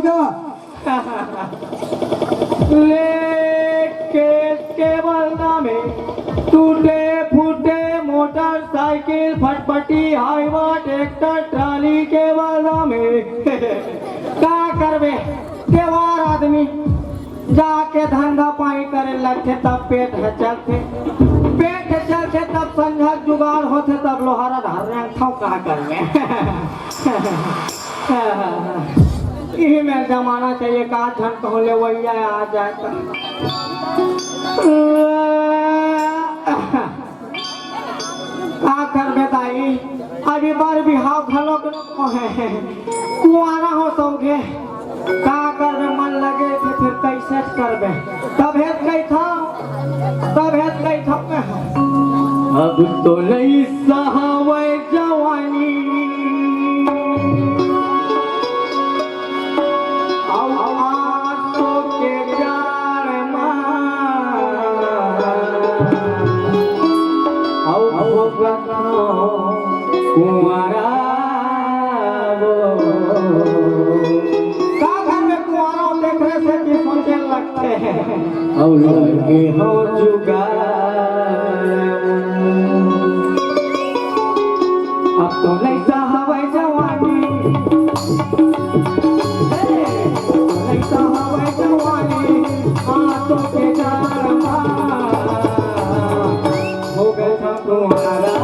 का केवल नामे टूटे फूटे मोटरसाइकिल फटफटी हाईवा ट्रैक्टर ट्राली केवल नामे का करबे केवार आदमी जाके धंधा पानी करे लगते तब पेट है चलते तब संझक जुगाड़ होते तब लोहारा धर था का करबे यही में जमाना चाहिए का धन कहले वही आ जाए का करबे दाई अभी बार बिहाव खलो कुआरा हो सौगे का करबे मन लगे थे फिर कैसे करबे तब हेत गई था अब तो नहीं सहावे जवानी कुआरा का घर में कुआरा देखने से भी सोचने लगते हैं और लगे हो चुका अब तो नहीं सहावे जवानी नहीं सहावे जवानी आंखों के जारमा हो गए था कुआरा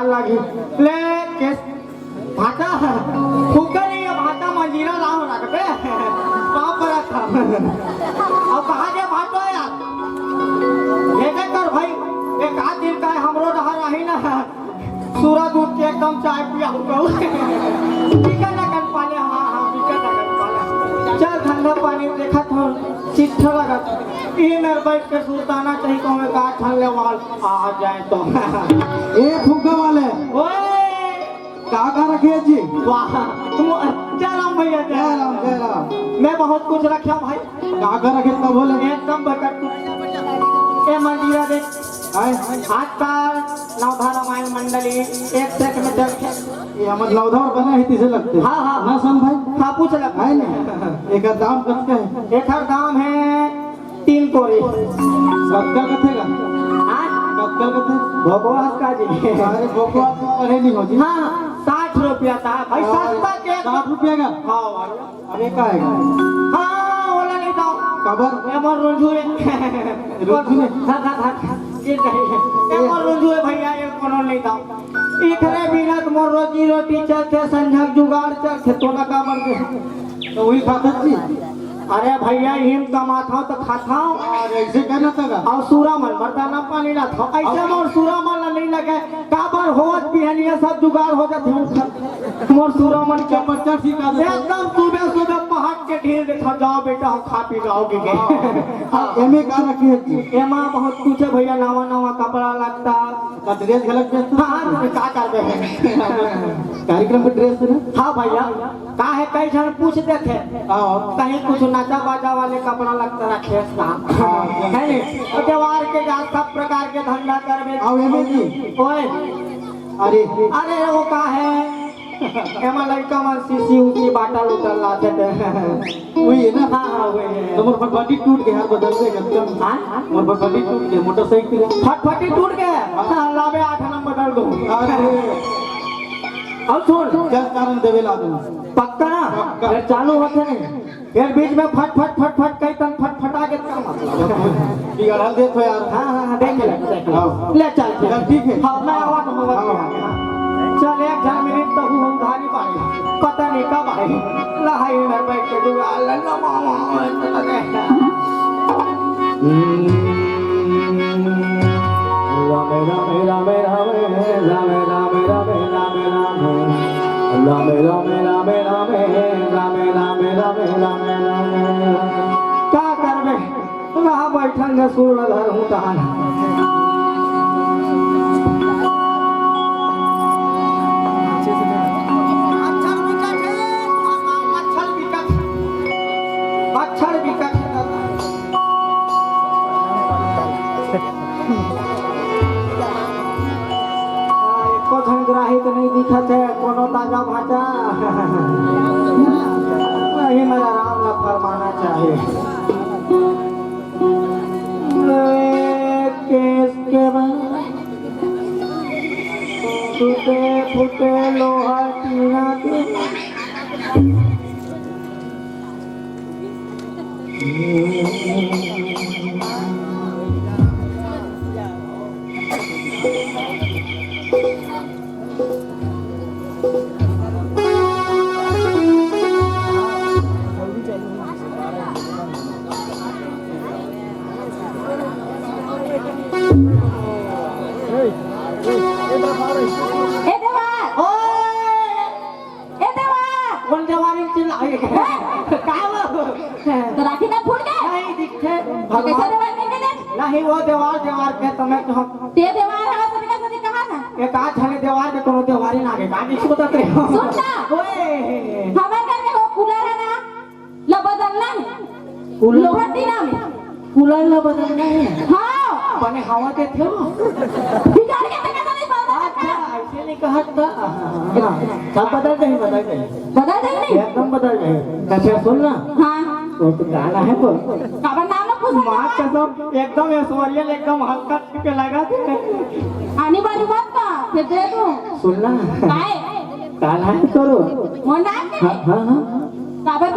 लगी ले केस भाटा फूका नहीं है भाटा मंजीरा लाओ ना बे कहां पर था अब कहां जे भाटो यार लेके कर भाई एक आध दिन का हमरो रहा रही ना सूरज उठ के एकदम चाय पिया हो पीका ना कर पाले हां पीका ना कर पाले चल ठंडा पानी देखा तो चिट्ठा लगा ये मेरे बैठ के सुल्ताना चाहिए को मैं का ठल्ले वाल आ जाए तो ए फुग्गा वाले ओए का रखे जी वाह तुम जय राम भैया जय राम मैं बहुत कुछ रखा भाई का रखे तब बोले एकदम बकट ए मंदिरा देख हाथ का नवधा रामायण मंडली एक सेक में चल ये हमर नवधार बने है तिसे लगते हाँ हाँ ना सन भाई हाँ पूछ लग है ना एक दाम कितना है एक दाम है 3 कोरी कत्कल कथेगा कत्कल कथे भगवान का जी अरे भगवान पढ़े नहीं हो जी हाँ 60 रुपया था भाई सस्ता के 60 रुपया का हाँ अरे का है हाँ बोला नहीं था कबर ये मोर रोजुए हाँ ये नहीं मोर रोजुए भैया ये कोनो नहीं था इतने बिना मोर रोजी रोटी चलते संझक जुगाड़ चलते तो ना का मर गए तो वही खाता जी अरे भैया हिम कमाता तो खाता और ऐसे कहना था और सूरा मन मर्दाना पानी ना था ऐसे मोर सूरा मन नहीं लगे काबर होत बिहनिया सब जुगाड़ हो जाते मोर सूरा मन के बच्चा सिखा दे एकदम सुबह पहाड़ के ढेर देखा जाओ बेटा हम खा पी जाओगे एमे का रखे है जी एमा बहुत कुछ है भैया नवा कपड़ा लगता का ड्रेस गलत ड्रेस हाँ का करबे कार्यक्रम पे ड्रेस ना हाँ भैया का है कई जन पूछ देते हां कहीं कुछ नाचा बाजा वाले कपड़ा लगता रखे है नहीं त्योहार के जा सब प्रकार के धंधा करबे आओ एमे जी ओए अरे वो का है एमा लड़का मन सीसी उसी बाटल उतल लाते वही है ना हाँ वही है तो मोर फटफटी टूट गया बदल दे एकदम हां मोर फटफटी टूट गया मोटरसाइकिल फटफटी टूट गया हां लावे 8 नंबर बदल दो अरे अब सुन क्या कारण देवे ला दूं पक्का ना फिर चालू होते नहीं फिर बीच में फट कई तन फटफटा के काम बिगड़ देखो यार हां देख ले चल ठीक है हां मैं आवा तो चल एक जन मिनट तो हम धारी पाए पता नहीं कब आए लहाई में बैठ के जुआ लल्ला मामा पता नहीं राम राम राम राम राम राम राम राम राम राम राम रामे रामे रामे रामे रामे रामे रामे क्या करबे वहाँ बैठल में सुर लगा हूँ तहां ग्राही तो नहीं दिखत है कोनो ताजा भाजा नहीं मेरा राम न फरमाना चाहिए केस के बाद टूटे फूटे लोहा टीना के नहीं वो देवार के तुम्हें ते देवार है सभी का सभी कहां था एक आज हने देवार के कोनो देवारी ना के गाड़ी इसको बता रहे हो सुन ना ओए हमारे घर में वो कूलर है ना ला बदलना है लोहा टीना में कूलर ला बदलना है हां बने हवा के थे बिगाड़ के तक नहीं बदल अच्छा ऐसे नहीं कहा था सब बदल गए बदल नहीं एकदम बदल गए कैसे सुन ना हां तो गाना है तो काबर नाम ना पूछ मां कसम एकदम ऐश्वर्या एकदम हल्का के लगा थे आनी बानी मत का फिर दे तू सुनना काय गाना है करो मोन नाम के हां काबर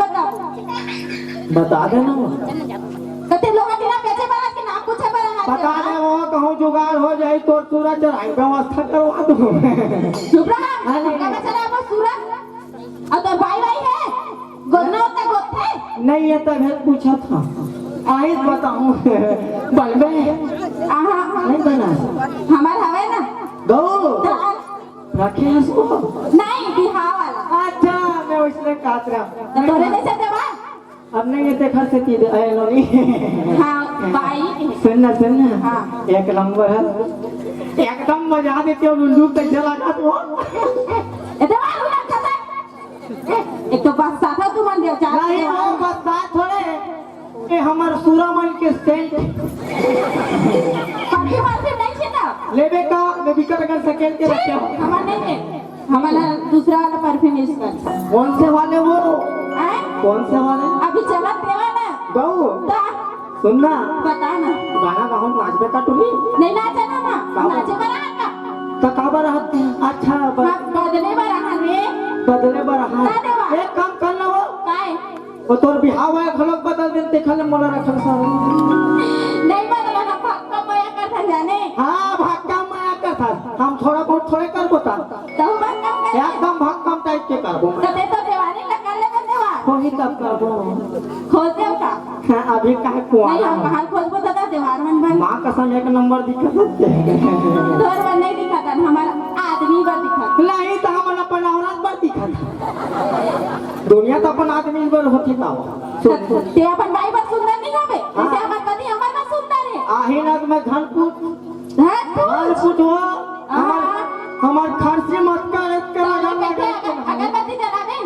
बता देना कते लोग के नाम कैसे बना के नाम पूछे बना बता दे वो कहूं जुगाड़ हो जाए तो सूरज चढ़ाई व्यवस्था करवा दो चुप रहा का बेचारा वो सूरज और तो भाई है गोदना होता गोदते नहीं ये तो घर पूछा था आइए बताऊं बलबे नहीं बना हमार हवे ना दो रखे हैं सो नहीं बिहार वाला अच्छा मैं उसने काट रहा तोरे जैसे देवा अब नहीं ये देखर से चीज आए लोनी हां भाई सुनना हां एक नंबर है एकदम मजा देते हो लुल्लू तक चला जा तो ए देवा लुल्लू खाता एक तो बस साथा तू मन दे चार नहीं वो बस साथ थोड़े ये हमार सूरामन के सेंट पार्टी मारते नहीं छेता लेबे का मैं बिकर कर सेकंड के रखे हो हमार नहीं है हमारा दूसरा वाला परफ्यूम यूज कर कौन से वाले वो हैं कौन से वाले अभी चला देवा ना गाओ ता सुनना बता ना गाना गाओ नाचबे का टुली नहीं नाचा ना नाचे बना का तो काबर रहते अच्छा बदले बना रे बदले बर हां ना देवा एक काम करना वो काय वो तोर बिहाव है खलक बदल दिन देखले मोला रखल सारा नहीं बदला ना पक्का माया करता जाने हां भक्का माया करता हम थोड़ा बहुत थोड़े कर बता तो बात कम कर एकदम भक्कम टाइप के करबो तो दे तो देवानी का कर ले देवा कोई तब करबो खोज दे का हां अभी काहे कुआं नहीं हम बाहर खोज बता था देवार मन बन मां कसम एक नंबर दिखत है तोर बन नहीं दिखाता हमारा आदमी बर दिखाता नहीं तो हम अपन औरत पर दिखत दुनिया तो अपन आदमी पर होती का ते अपन भाई बर सुंदर नहीं होबे जैसे हमार पति हमार बर सुंदर है आही नग में धनपुट धनपुट हो हमार खर्चे मत कर करा जाना अगरबत्ती जलावे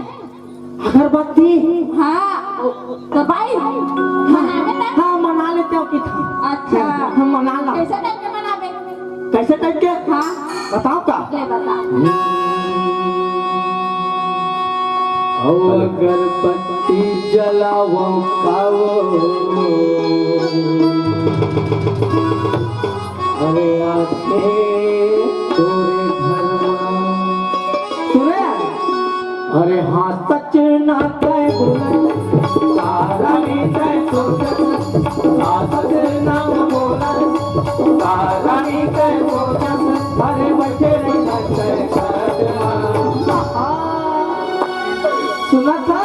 अगरबत्ती हां तो भाई मनावे ना हां मना लेते हो कि अच्छा हम मना ला कैसे टाइप के मनावे कैसे टाइप के हां बताओ का ले बता अगरबत्ती जलाओ काओ अरे आके तोरे घर सुने अरे हाँ सच ना कह बोला सारा नहीं कह सोचा सच ना बोला सारा नहीं कह बोला अरे बच्चे नहीं सुना था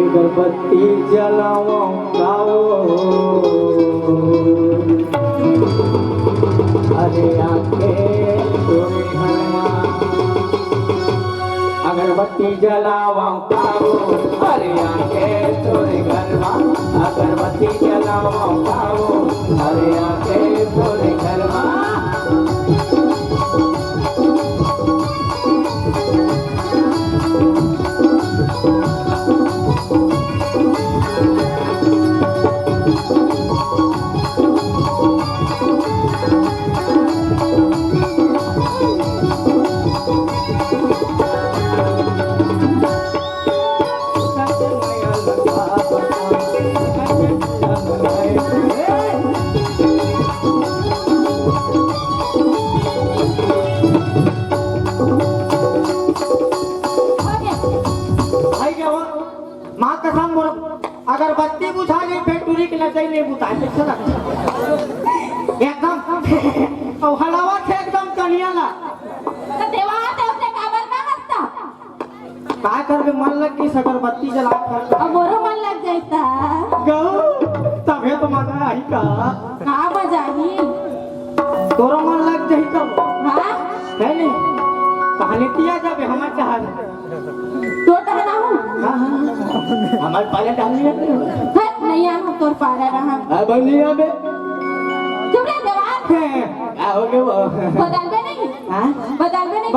अगरबत्ती जलाओ गाओ अरे आके तोरे घरमा अगरबत्ती जलावा पाओ अरे आके तोरे घरवा अगरबत्ती जलावा पाओ अरे आके तोरे घरवा माँ कसम मोर अगरबत्ती बुझा गई फैक्ट्री के लगे नहीं बुझाए एकदम और हलावा थे एकदम कनिया ला तो देवा ते उसने काबर ना हंसता का करके मन लग की अगरबत्ती जला कर अब मोरो मन लग जाता गो तबे तो मजा आई का का मजा ही तोरा मन लग जाई तब हां है नहीं कहानी तिया जाबे हम चाहत तो टहना हूं हमारे पाले डालनी है हट नहीं हम तोर पारा रहा आ बनिया बे चुप रे देवा आ हो गए वो बदल बे नहीं हां बदल बे नहीं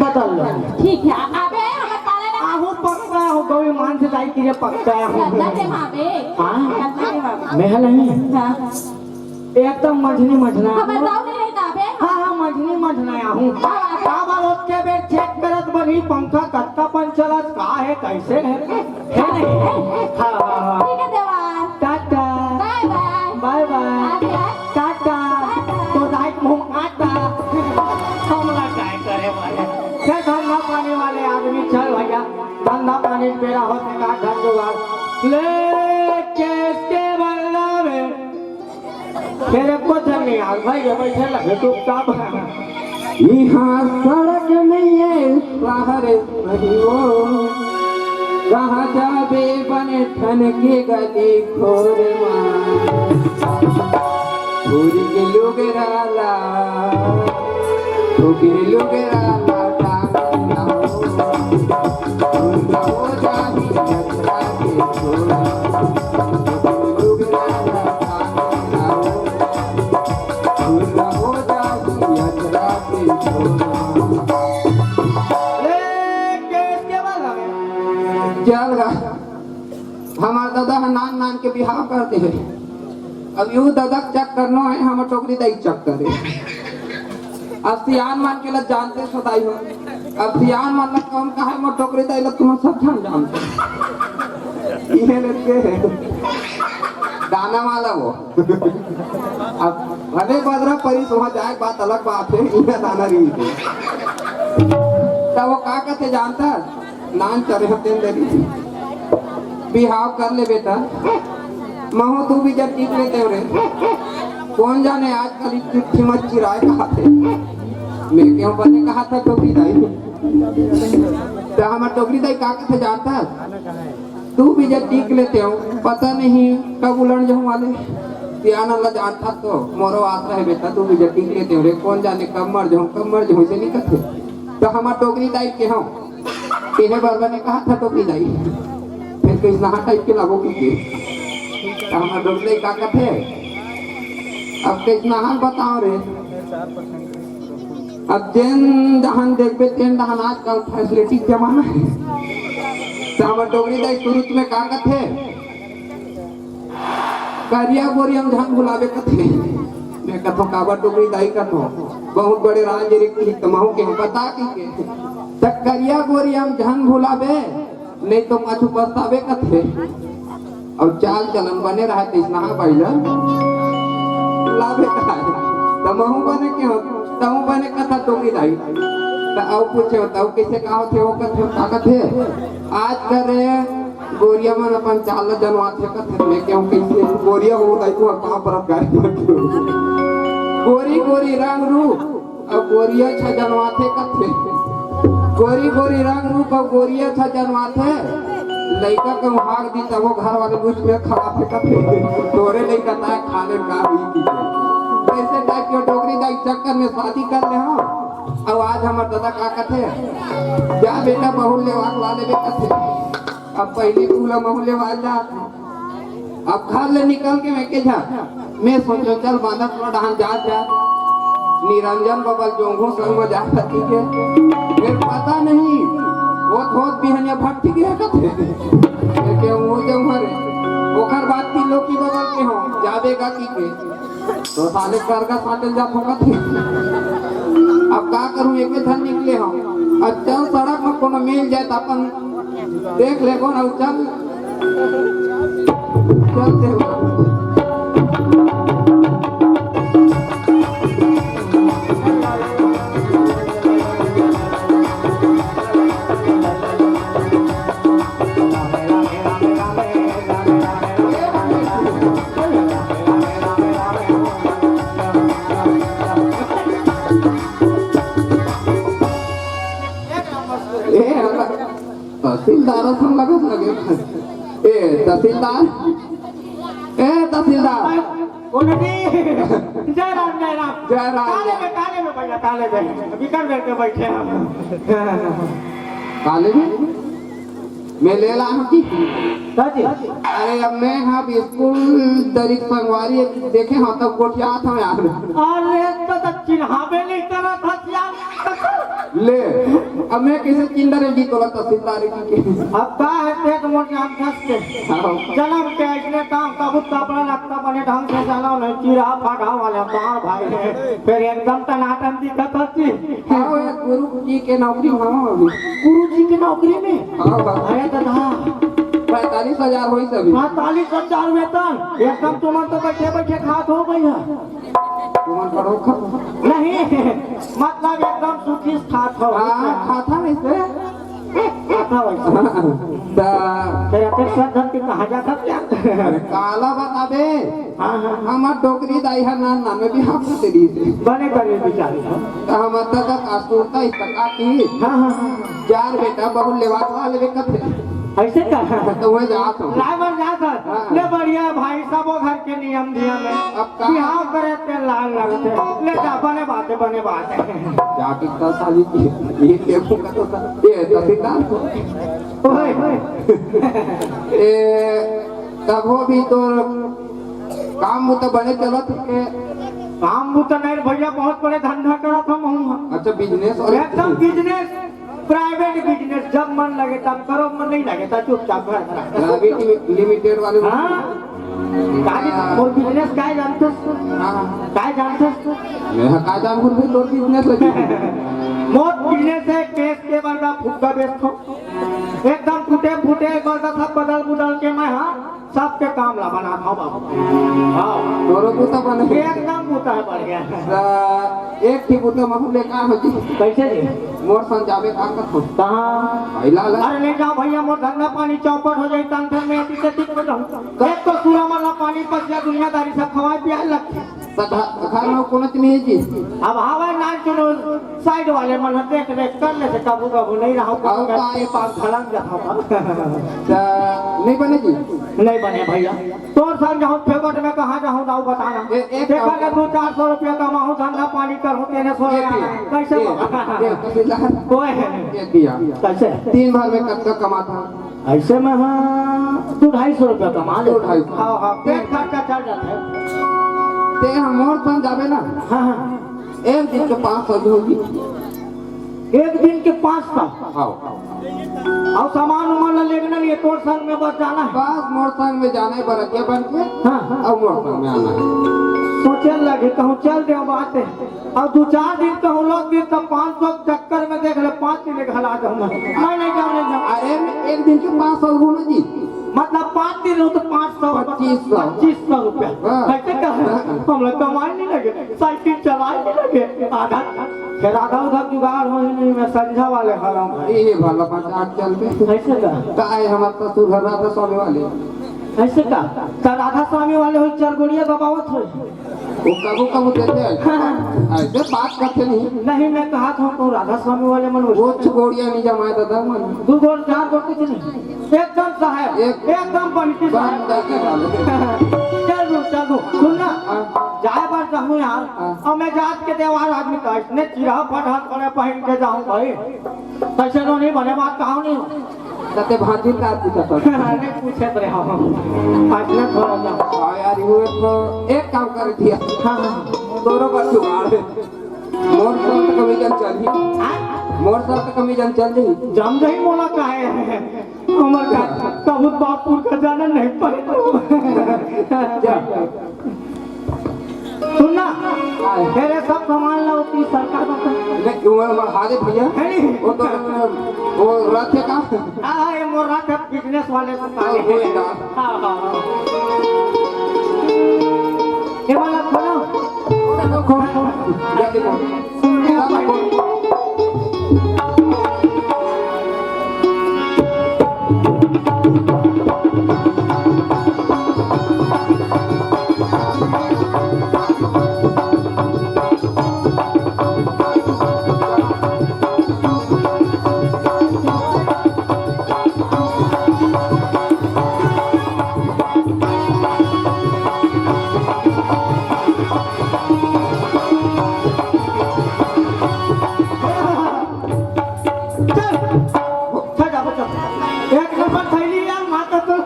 बदल लो ठीक है अबे हम पारा रहा आहू पक्का हो कोई मान से जाई कि ये पक्का करना दे मां बे हां करना दे बाबा महल नहीं हां एकदम मझनी मझना हम जाऊ नहीं रहता बे हां हां मझनी मझना आहू का बार उसके बे चेक करत बनी पंखा कत्ता पन चलत का है कैसे है नहीं हां हां ठीक है Deva tata bye bye bye bye आगे टाटा तो दाइक मुंह आता हमला काय करे वाले क्या धंधा पाने वाले आदमी चल भैया धंधा पानी तेरा होते का धन जुगाड़ ले कैसे बल्ला में तेरे को नहीं आ भाई ये बैठे लगे तो काम यहाँ सड़क नहीं है बाहर नहीं हो कहाँ जाबे बने ठन के गली खोरे पूरी के लोग राला ठोकी लोग राला टांगना हो जाबी यात्रा के छोरा लोग राला टांगना हो जाबी यात्रा के छोरा चल गा हमार दादा नान नान के बिहाव करते हैं अब यू दादा चेक करना है हम टोकरी दही चेक करे अब सियान मान के लग जानते सदाई हो अब सियान मान लग कौन कहा है मो टोकरी दही लग तुम सब जान जानते ये लगे दाना वाला वो अब भले बदरा परी तो जाए बात अलग बात है ये दाना रही तब वो का कहते जानता नान चरे हते दे बिहाव कर ले बेटा महू तू भी जब टीक लेते रे कौन जाने आजकल चिट्ठी मत चिराए कहा थे मैं क्यों बने कहा था टोकरी दाई तो हमारा टोकरी दाई का थे जानता तू भी जब टीक लेते हो पता नहीं कब उलझ जाऊं वाले प्यान अल्लाह जानता तो मोरो आसरा है बेटा तू भी जब टीक लेते हो रे कौन जाने कब मर जाऊं से नहीं कहते तो हमारा टोकरी दाई के हो पहले बाबा ने कहा था टोकरी दाई फिर तो इतना टाइप के लागो की हमारा डोगले का कथे अब तो इतना हाल बताओ रे अब जेन दहन देखबे तेन दहन आजकल फैसिलिटी जमाना है तो हमारा डोगरी दाई शुरू में का कथे करिया गोरी हम धन भुलावे कथे मैं कथो काबा डोगरी दाई कथो बहुत बड़े राजरी की तमाहू के बता की के करिया गोरी हम धन भुलावे नहीं तो माथु पछतावे कथे और चाल चलन बने रहा तो इतना पाइला लाभे का तमहु बने क्यों तमहु बने कथा टोकरी दाई तो आओ पूछे तो कैसे का होते हो कथे का कथे आज करे गोरिया मन अपन चाल जनवा थे कथे में क्यों कैसे गोरिया हो दाई तो कहां पर गाय गोरी गोरी रंग रूप और गोरिया छ जनवा थे कथे गोरी गोरी रंग रूप और गोरिया छ जनवा थे लड़का को भाग दी तब वो घर वाले बुझ में खड़ा थे कथे तोरे लड़का ता खाने का हुई थी कैसे टाइप के टोकरी दाई चक्कर में शादी कर ले हो अब आज हमार दादा का कथे क्या बेटा बहुल ले वाक वाले बेटा थे अब पहली पूला बहुल ले वाल जा अब घर ले निकल के मैं के जा मैं सोचो चल बांधा थोड़ा डांस जा निरंजन बबल जोंघो संग में जा ठीक है फिर पता नहीं वो बहुत बिहनिया भट्टी के कथे के वो जो हरे ओकर बात की लोग की बगल के हो जावेगा की के तो साले कर का साटल जा फोका थे अब का करूं एक धन निकले हम अब चल सड़क में कोनो मिल जाए तो अपन देख ले कौन चल चलते तहसीलदार सुन लगत लगे तहसीलदार तहसीलदार जय राम जय राम जय राम काले में भैया काले में बिकर बैठ के बैठे हम काले में मैं ले ला हूँ की दादी अरे अब मैं हाँ स्कूल दरिक संगवारी देखे हाँ तब कोठिया था यार अरे तो चिन्हावे नहीं करा था यार ले अब मैं किसी किंडर जी तो लगता तहसीलदार की अब का है पेट मोटे हम फंस के जन्म के इसने काम कबूत कपड़ा लगता बने ढंग से चला नहीं चीरा फाड़ा वाले तार भाई है फिर एकदम टनाटन दिक्कत होती हाँ गुरु जी के नौकरी हाँ अभी गुरु जी की नौकरी में हाँ अरे दादा 45,000 हुई सभी 45,000 वेतन एकदम तुम तो बैठे बैठे खात हो गई है तुम पढ़ो खा नहीं मतलब एकदम सुखी खात हो हाँ खाता वैसे खाता वैसे तेरे अपेक्षा धन की कहा जाता क्या अरे काला बताबे हाँ हाँ हमार डोकरी दाई है ना नाम में भी हम तेरी से बने करे बेचारी तो हम तक कासूरता इस प्रकार की हाँ हाँ हाँ चार बेटा बहु लेवा वाले बेकत है ऐसे का तो वह जात हूँ ड्राइवर जाता ले बढ़िया भाई सब वो घर के नियम नियम है अब का बिहाव करे ते लाल लगते ले जा बने बातें जाके 10 साल की ये देखूंगा तो ये तहसीलदार ओए तब वो भी तो काम वो तो बने चलत के काम वो तो नहीं भैया बहुत बड़े धंधा करा था मैं अच्छा बिजनेस और एकदम बिजनेस प्राइवेट बिजनेस जब मन लगे तब करो मन नहीं लगे तब चुपचाप घर प्राइवेट लिमिटेड वाले हाँ और बिजनेस काय जानते काय जानते मैं का जान खुद भी तो बिजनेस लगी बहुत बिजनेस है केस के बंदा फुक्का बेचो एकदम टूटे फूटे बंदा सब बदल के मैं हाँ सबके काम ला बना था बाबू हाँ दोनों पुता बने एकदम पुता है बढ़ गया एक थी पुता महूले का होती कैसे जी मोर संजावे काम का कहाँ पहला अरे नहीं जाओ भैया मोर धंधा पानी चौपट हो जाए तंत्र में ऐसी ठीक हो जाऊँ एक तो सूरा माला पानी पस गया दुनियादारी सब खवाए पिया लगते घर में कोनो नहीं जी अब हवा ना चुनो साइड वाले मन देख देख कर ले से काबू काबू नहीं रहा पाप खड़ंग जाता नहीं बने जी नहीं बने भैया तोर संग जाऊँ फेवट में कहाँ जाऊँ दाऊ बताना देखा के 200-400 रुपया कमाऊँ धंधा पानी करूँ तेरे सो कैसे कोई कैसे 3 बार में कब कमाता ऐसे में हाँ 200-250 रुपया कमा ले 250 हाँ हाँ पेट खर्चा चल जाता है ते हम मोर संग जावे ना हाँ एक दिन के 500 होगी एक दिन के 500 हाँ और सामान उमान लेना नहीं तोर संग में बस जाना है बस मोर संग में जाना है बरतिया बन के हाँ हाँ अब मोर संग में आना है सोचे लगे कहूँ चल दे बात है और 2-4 दिन कहूँ लोग दिन तब 500 चक्कर में देख ले 5 दिन घला दूँ मैं नहीं जाने जाऊँ अरे एक दिन के 500 हो ना जी मतलब 5 दिन हो तो 500 रुपया कैसे कहा हम लोग कमाए नहीं लगे साइकिल चलाए नहीं लगे आधा फिर आधा उधर जुगाड़ हो नहीं मैं संझा वाले हराम ये भला 5-8 चल पे ऐसे का काय हमारा तो सुधर रहा था स्वामी वाले ऐसे का तो राधा स्वामी वाले हो चरगोड़िया दबावत हो वो कबू देते हैं ऐसे बात करते नहीं मैं कहा था तो राधा स्वामी वाले मन वो छोड़िया नहीं जमाए दादा मन 2 गोल 4 गोल कुछ नहीं एकदम साहब एकदम बनती साहब चलो सुन ना हाँ। जाए बार जाऊँ यार हाँ। और मैं जात के त्योहार आदमी का इतने चिरा पढ़ात करे पहन के जाऊँ भाई कैसे तो नहीं बने बात कहा नहीं तते भांजी का पूछा था नहीं पूछे तो हम आज ना थोड़ा सा हाँ यार वो एक काम कर दिया हाँ दोनों का जुगाड़ मोर साल तक कमीजन चल ही मोर साल तक कमीजन चल ही जम गई मोला का है उमर का कबूत बापुर का जाना नहीं जा सुनना तेरे सब सामान ला होती सरकार का नहीं उमर हारे भैया है नहीं वो तो वो रथ है का हाँ ये मोर रात है बिजनेस वाले को हाँ, वो है ना। हाँ हाँ हाँ ये वाला खोलो जल्दी बोल एक नंबर थैली यार माता तो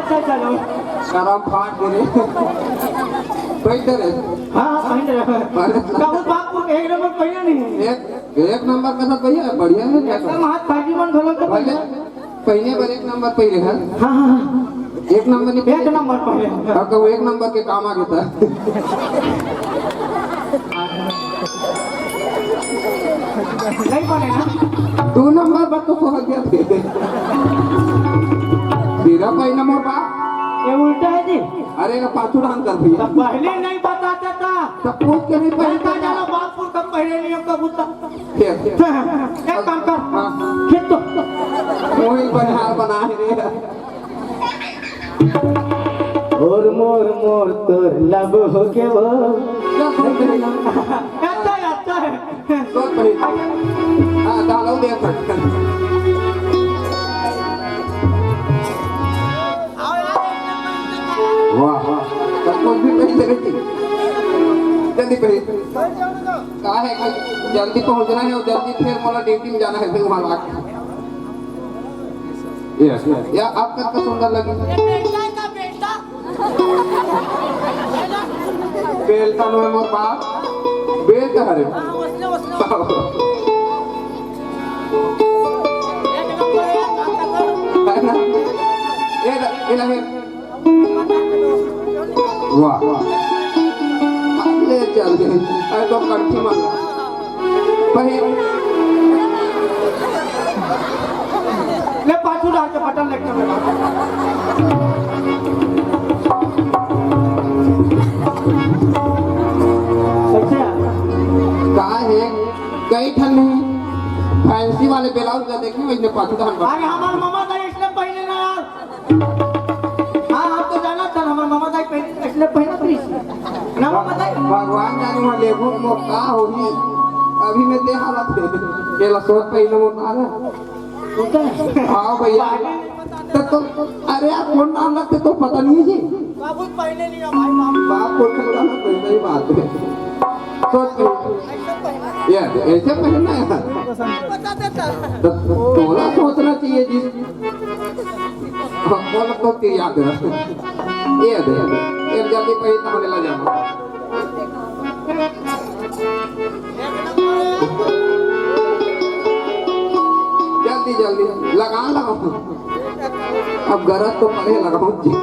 चल चलो शराब फाट दे बैठे रे हाँ पहन रहे कबूत बापू एक नंबर पहना नहीं एक नंबर का सब भैया बढ़िया है एकदम हाथ फाटी मन धोलो तो भले पहले पर एक नंबर पहले है हाँ हाँ एक नंबर नहीं एक नंबर पहले अब तो एक नंबर के काम आ गया था नहीं बने ना 2 नंबर पर तो पहुंच गया थे तेरा पहला मोर बा ये उल्टा है जी अरे का पाछू डांस कर भैया तब पहले नहीं बताता था सब पूछ के नहीं पहले पहले जानो बापू का पहले नहीं कबूतर फिर एक काम कर हाँ खेत तो वही बनिहार बना है रे और मोर तोर लब हो के वो क्या सोच रही अच्छा है सोच रही हाँ डालो दे फट वाह वाह सब कुछ भी पहले रही जल्दी पहले कहा है कि जल्दी पहुंचना है और जल्दी फिर मोला ड्यूटी में जाना है फिर वहां आके यस या आपका कितना सुंदर लगी बेलता नो मोर बाप बेलता हरे है ना ये लगे वाह ले चल गए अरे तो कंठी मार पहले ले पाछू डाल के बटन लेके कहा है कई ठन फैंसी वाले ब्लाउज का देखिए वही पाछू धान अरे हमार मामा दाई इसलिए पहले ना यार हाँ आप तो जाना था हमार मामा दाई पहले इसलिए पहले थी ना मामा दाई भगवान जाने वहाँ लेगो मौका होगी अभी मैं दे हालत है केला सोच पहले मौका है हाँ भैया तो अरे आप कौन नाम रखते तो पता नहीं है जी बाबू पहले नहीं है भाई बाप को खड़ा ना कोई नहीं बात है सोच यार ऐसे पहनना है बता देता तो थोड़ा सोचना चाहिए जी बोल तो की याद रख ये दे ये जल्दी पहनता होने लग जाना जल्दी जल्दी लगा लगाओ अब गरज तो पहले लगाओ जी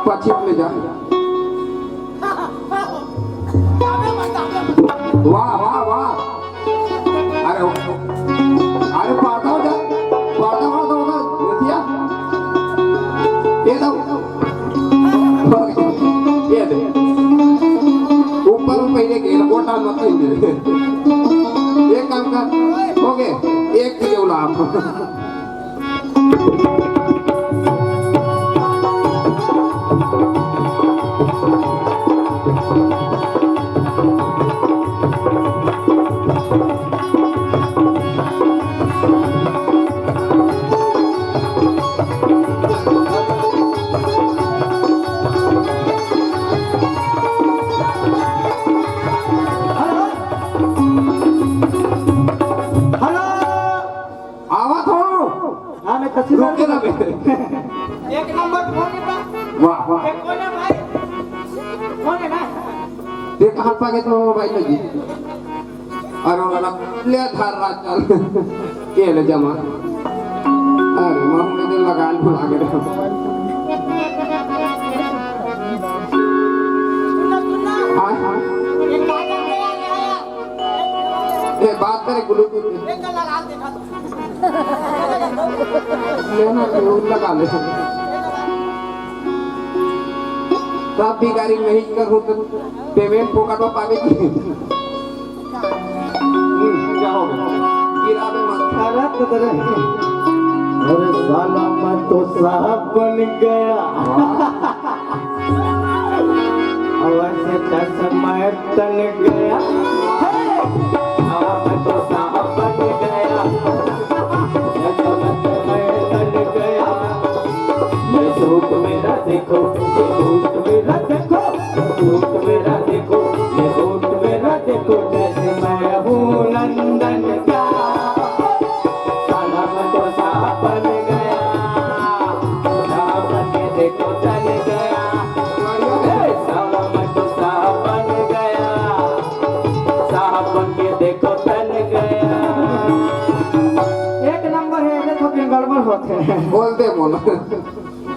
पश्चिम में जा वाह वाह वाह अरे अरे पढ़ता हो जा पढ़ता उधर देखिया ये दो ये दे ऊपर पहले के गोटा मत दे एक काम कर हो गए एक के गुलाब कौन है भाई कौन है ना ते कहां पागे तो मोबाइल लगी और वाला ले धार रात चल के ले जमा अरे मां में लगान भुला गए हां हां एक बात है ये बात करे ब्लूटूथ एक लगा देखा लेना तो लगा ले तब भी गाड़ी में ही कर हो तो पेमेंट फोकट में पावे की क्या हो गया गिरा में मत अरे साला मैं तो साहब बन गया अवश्य दस मैं तन गया मैं तो साहब बन गया मैं तन गया ये सूट मेरा देखो ये सूट मेरा देखो सूट मेरा देखो ये सूट मेरा देखो जैसे मैं हूँ नंदन का साला मैं तो साहब बन गया साहब बन के देखो चल गया साला मैं तो साहब बन गया साहब बन के देखो चल गया एक नंबर है ये तो गड़बड़ होते हैं बोल दे मोला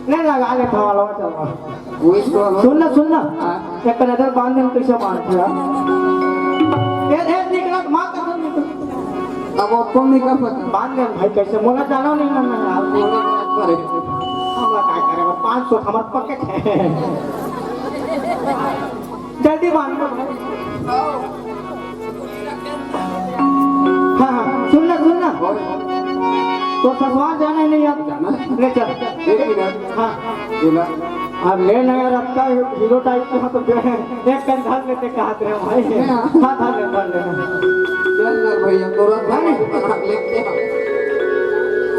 नहीं लगा ले वाला चल कोई तो सुनना एक नजर बांध दे कैसे बांध दिया ये निकला मां कसम निकल अब ओपन नहीं कर सकता बांध दे भाई कैसे मोला जाना नहीं ना यार करे हमरा काय करे 500 हमर पॉकेट है जल्दी बांध दो हां सुनना तो ससुराल जाना है नहीं अब ले चल एक मिनट हाँ जिला अब ले नया रखता हीरो टाइप का तो एक कंधा लेते कहते हैं भाई हाथ हाथ ले कर ले चल ना भैया तुरंत बना लेते हैं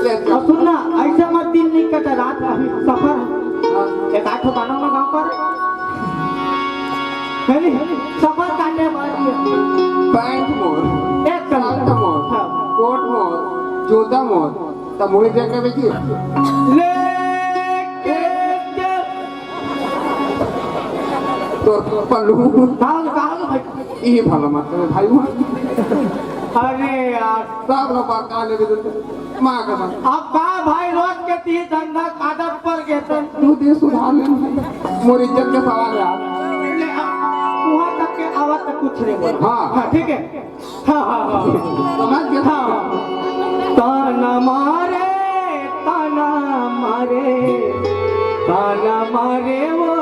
ले और सुनना ऐसे मत दिन नहीं कटे रात अभी सफर एक आठ गानों में गाँव पर है नहीं सफर काटने वाली है पैंट मोड़ एक कलर शर्ट मोड़ कोट मोड़ जूता मोड़ तब मुझे देख के बेची ले तो पल्लू कहाँ भाई ये भला मत भाई हुआ अरे यार सब लोग बात काले भी देते माँ का बात अब कहा भाई रोज के 30 धंधा कादर पर गए तो तू दे सुधार ले मोर इज्जत के सवाल यार वहाँ तक के आवाज तक कुछ नहीं बोला हाँ। ठीक है हाँ समझ गया हाँ ताना मारे ताना मारे ताना मारे वो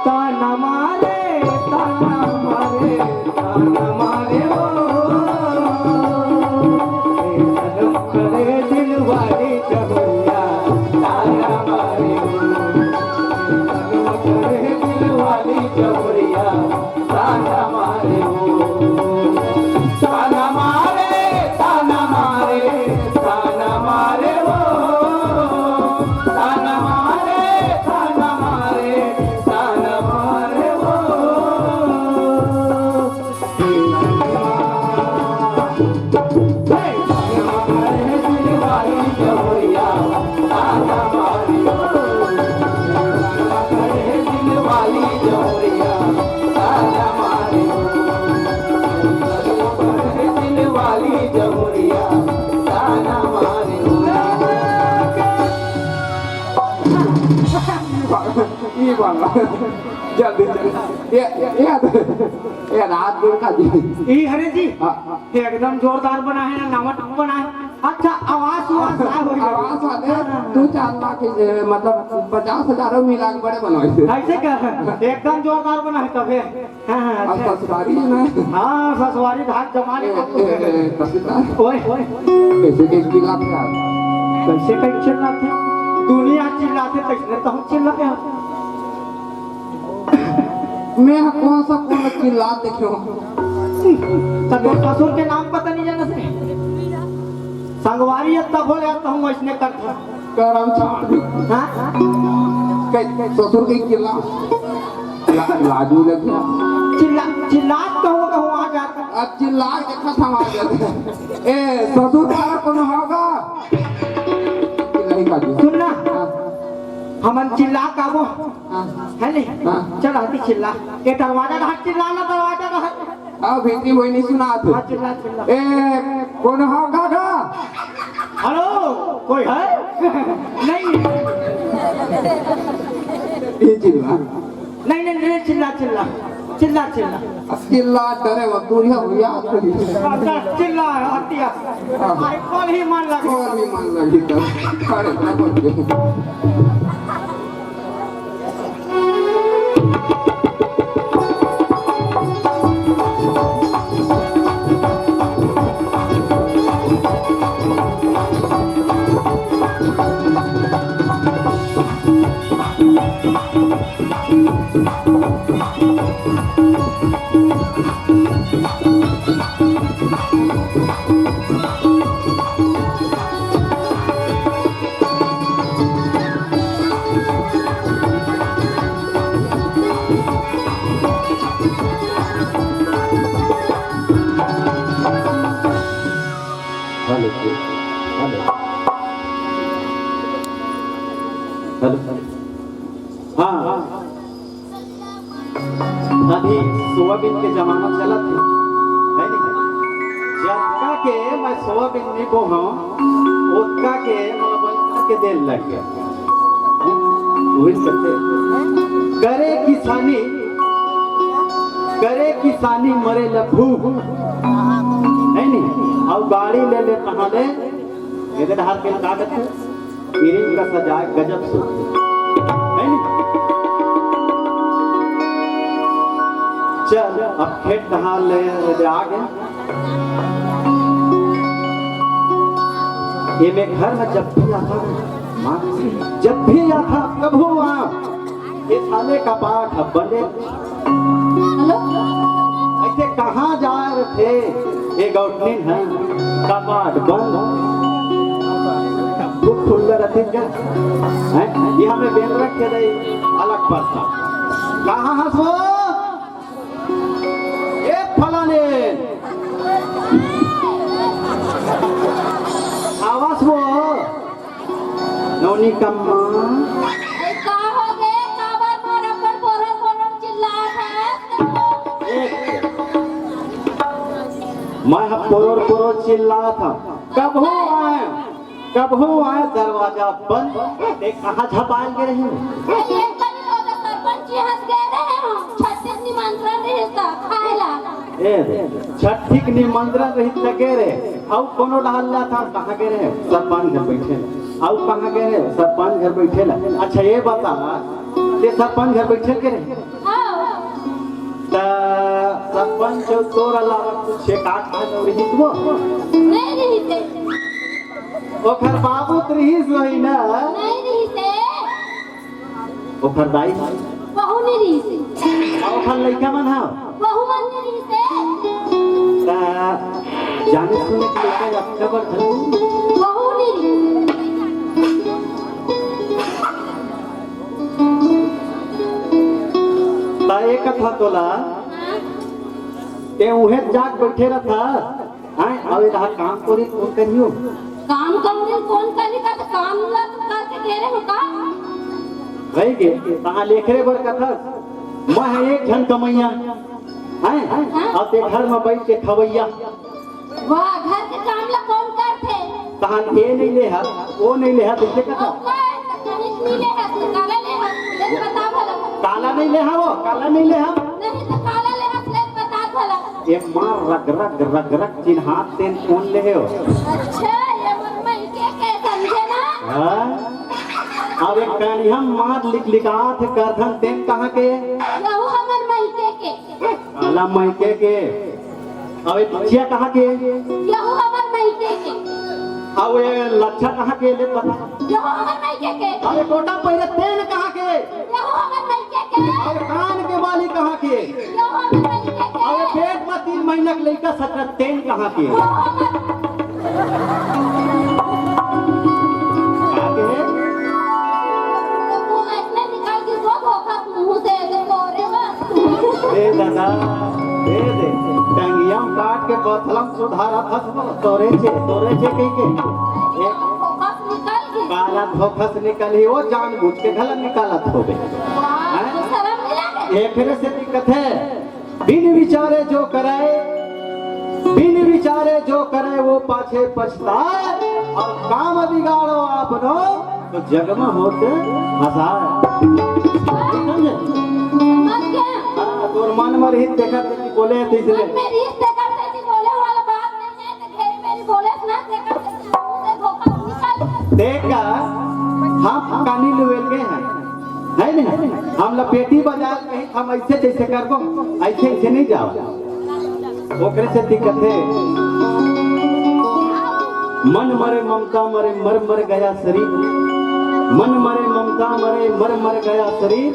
ताना मारे ताना मारे ताना मारे वो सनम करे दिल वाली जबरिया ताना मारे वो सनम करे दिल वाली जबरिया ताना मारे वो ताना मारे ताना मारे ताना मारे वो ताना मारे ताना मारे ताना मारे वो हमारे दिल वाली जबरिया ताना मारे वो हमारे दिल वाली जबरिया ताना मारे वो दिल वाली जमुरिया ताना मारे ये वाला जल्दी ये रात दिन का जी ई हरे जी हाँ। एकदम जोरदार बना है ना नमक बना है अच्छा आवाज हो आवाज आते 2-4 लाख मतलब 50,000 मिला के बड़े बनवाए थे ऐसे क्या एकदम जोरदार बना है तबे हाँ अब अच्छा ससुरारी है ना हाँ ससुरारी घाट जमाने का तहसीलदार ओए कैसे के खिलाफ है कैसे कहीं चिल्लाते दुनिया चिल्लाते कैसे तो हम चिल्लाते हैं मैं कौन सा चिल्ला देखो तो ससुर के नाम पता नहीं जाना से संगवारी है तब बोले तो हम ऐसने करते करम छाड़ हाँ ससुर के चिल्ला लाजू लग गया चिल्लात तो होगा वहाँ जाकर अब चिल्ला देखा था वहां जाते ए ससुर का कौन होगा नहीं का सुनना हमन चिल्ला काबो है नहीं हाँ। चल हती चिल्ला के दरवाजा ढाक चिल्ला ना दरवाजा ढाक आओ भिंडी वही नहीं सुना तू हाँ चिल्ला चिल्ला ए कौन हो काका हेलो कोई है नहीं ये चिल्ला नहीं नहीं नहीं चिल्ला चिल्ला चिल्ला चिल्ला चिल्ला डरे वो दूरिया भैया अच्छा चिल्ला हटिया अरे कौन ही मान लगा और भी मन लगी तो खड़े ना बोल हाँ अभी सोयाबीन के जमाना चला थे है नहीं जबका के मैं सोयाबीन नहीं बोहा उतका के मतलब के देन लग गया वही सकते करे किसानी मरे लभू है नहीं और गाड़ी ले ले कहाँ ले इधर हाथ के कागज इरिंग का सजाए गजब से है नहीं चल अब खेत कहाँ ले आ गए ये मैं घर में जब भी आता जब भी आता कब हुआ ये साले का पाठ बने हेलो ऐसे कहाँ जा रहे थे ये गौटनी है कपाट बंद बुक खुल रहते क्या हैं ये हमें बेल रख के दे अलग पड़ता कहाँ हंसो ये फलाने आवाज वो नौनी कम्मा ए का हो गए काबर मोर अपन पोरन चिल्लात है मैं पोरो चिल्ला था कब हो आए दरवाजा बंद देख कहाँ छपाल के रहे ये कनी तो सरपंच जी हंस गए रहे हम छत्तीस निमंत्रण रहता खाएला ए छठिक निमंत्रण रही तके रे औ कोनो डालला था कहाँ के रहे सरपंच घर बैठे औ कहाँ के रहे सरपंच घर बैठे ला अच्छा ये बता ते सरपंच घर बैठे के रहे हां त सरपंच तोर अलावा कुछ काट खा रही तो नहीं रही ओखर बाबू रहीस रही ना नहीं रही से ओखर दाई बहु नहीं रही से ओखर लइका मन हा बहु मन नहीं रही से त जाने सुने के लइका अक्टूबर बहु नहीं रही त एक कथा तोला ते उहे जाग बैठे रहा हैं अब इधर काम करी कौन करियो काम करने कौन करेगा तो काम ला तो करके दे रहे हो का भाई के कहां लेखरे बर कथा मैं है एक जन कमैया हैं अब ते घर में बैठ के खवैया वाह घर के काम ला कौन करते कहां ये नहीं ले है वो नहीं ले है तुझे कथा कहीं नहीं ले है तो काला ले है ले बता भला काला नहीं ले है वो काला नहीं ले है नहीं तो काला ले है ले बता भला ये मार रग रग चिन्हात तेन कौन ले हो अच्छा ये मन में के समझे ना हां अब एक कहानी मार लिखात करधन तेन कहां के यहू हमर मायके के काला मायके के अब ये पिछिया कहां के यहू हमर मायके के अब ये लच्छा कहां के ले पता यहू हमर मायके के अब ये कोटा पहले तेन कहां के यहू हमर मायके के अब कान के वाली कहां के यहू हमर मायके के अब ये पेट में 3 महीना के लड़का सत्र तेन कहां के यहू हमर कहां के तो वो ऐसे निकाल के वो धोखा मुंह से देखो रे बस ए दादा दे टंगिया काट के बथलम सुधारा फस तोरे छे कहीं के धोखा निकाल के काला धोखा से निकली वो जानबूझ के गलत निकालत हो गए वाह, तो शर्म नहीं लगे? एक फिर से दिक्कत है बिन विचारे जो करे वो पाछे पछताए और काम बिगाड़ो आपनो तो जग में होते हंसाए मन क्या? तोर मन मर ही देखा कि बोले थे इसलिए मन में रिश्ते करते थी, बोले वाला बात नहीं है, तो घेरी मेरी बोले से ना देखा करते थे, मुंह से धोखा निकाल। देखा हम कानी लुएल गए हैं है नहीं हम लपेटी बाजार कहीं हम ऐसे जैसे करबो ऐसे नहीं जाओ ओकरे से दिक्कत है मन मरे ममता मरे मर मर गया शरीर मन मरे ममता मरे मर मर गया शरीर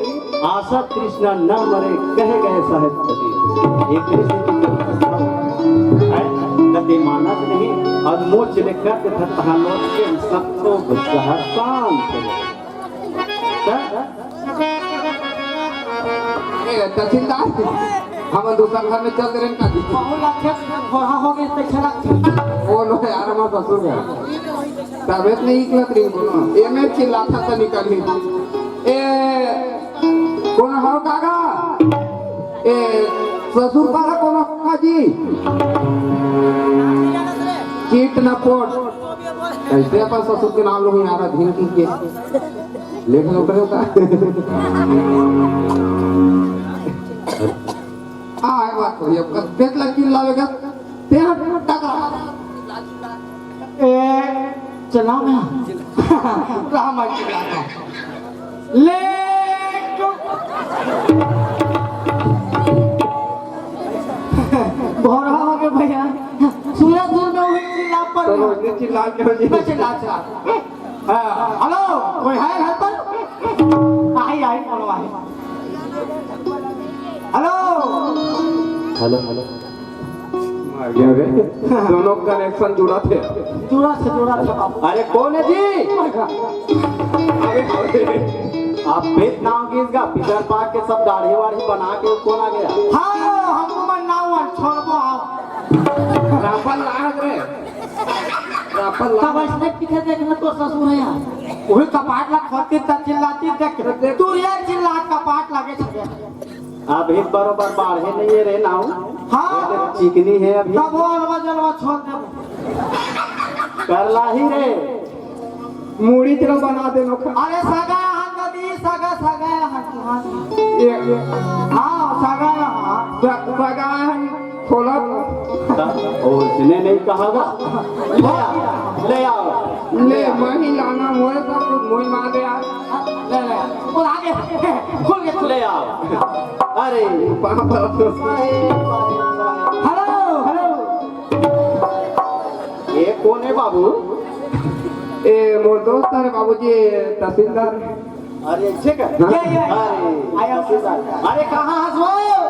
आशा तृष्णा न मरे कह गए साहेब कबीर एक कदे मानत नहीं और मोच लेकर तथा लौट के सबको गुस्सा शांत तहसीलदार हम दूसरा घर में चल रहे हैं बहुत लक्षण वहाँ हो गए तक वो लो यार हमारा ससुर है तबियत नहीं निकलत रही बोलो ए में चिल्लाता तो निकली ए कौन हो काका ए ससुर पारा कौन हो जी चीट न पोट कैसे अपन ससुर के नाम लोग यार धीन की के लेख लो करे होता हाँ बात हो ये पेट लग चिल्लावेगा ते टका ए चला मैं राम ले भोरा हो गए भैया सूरज दूर में हुई चिल्ला पर तो रोज चिल्ला के हो जी चिल्ला हेलो कोई है घर पर आई कौन आई हेलो हेलो हेलो मार गया बे दोनों कनेक्शन जुड़ा थे जुड़ा से बाबू अरे कौन है जी आप पेट नाम की इसका पितर पाक के सब दाढ़ी वाढ़ी बना के कौन आ गया हाँ हमको मन नाम छोड़ो आप राफल लाग रे राफल तब लाग ऐसे पीछे देखना तो ससुर है यार वही कपाट ला खोती तक चिल्लाती देख तू यार चिल्ला कपाट लागे छे आप एक बरोबर बाढ़े नहीं रे नाउ हाँ चिकनी है अभी तब वो अलवा जलवा छोड़ दे करला ही रे मूड़ी तरह बना दे नो अरे सगा यहाँ नदी सगा यहाँ ये हाँ सगा यहाँ सगा खोला उसने नहीं कहा ले आओ ले मही लाना मोए सब कुछ मोई मार दे यार ले वो आगे खोल के ले आओ अरे हेलो ये कौन है बाबू ए मोर दोस्त है बाबूजी तहसीलदार अरे अच्छे का ये अरे आया अरे कहाँ हंसवाओ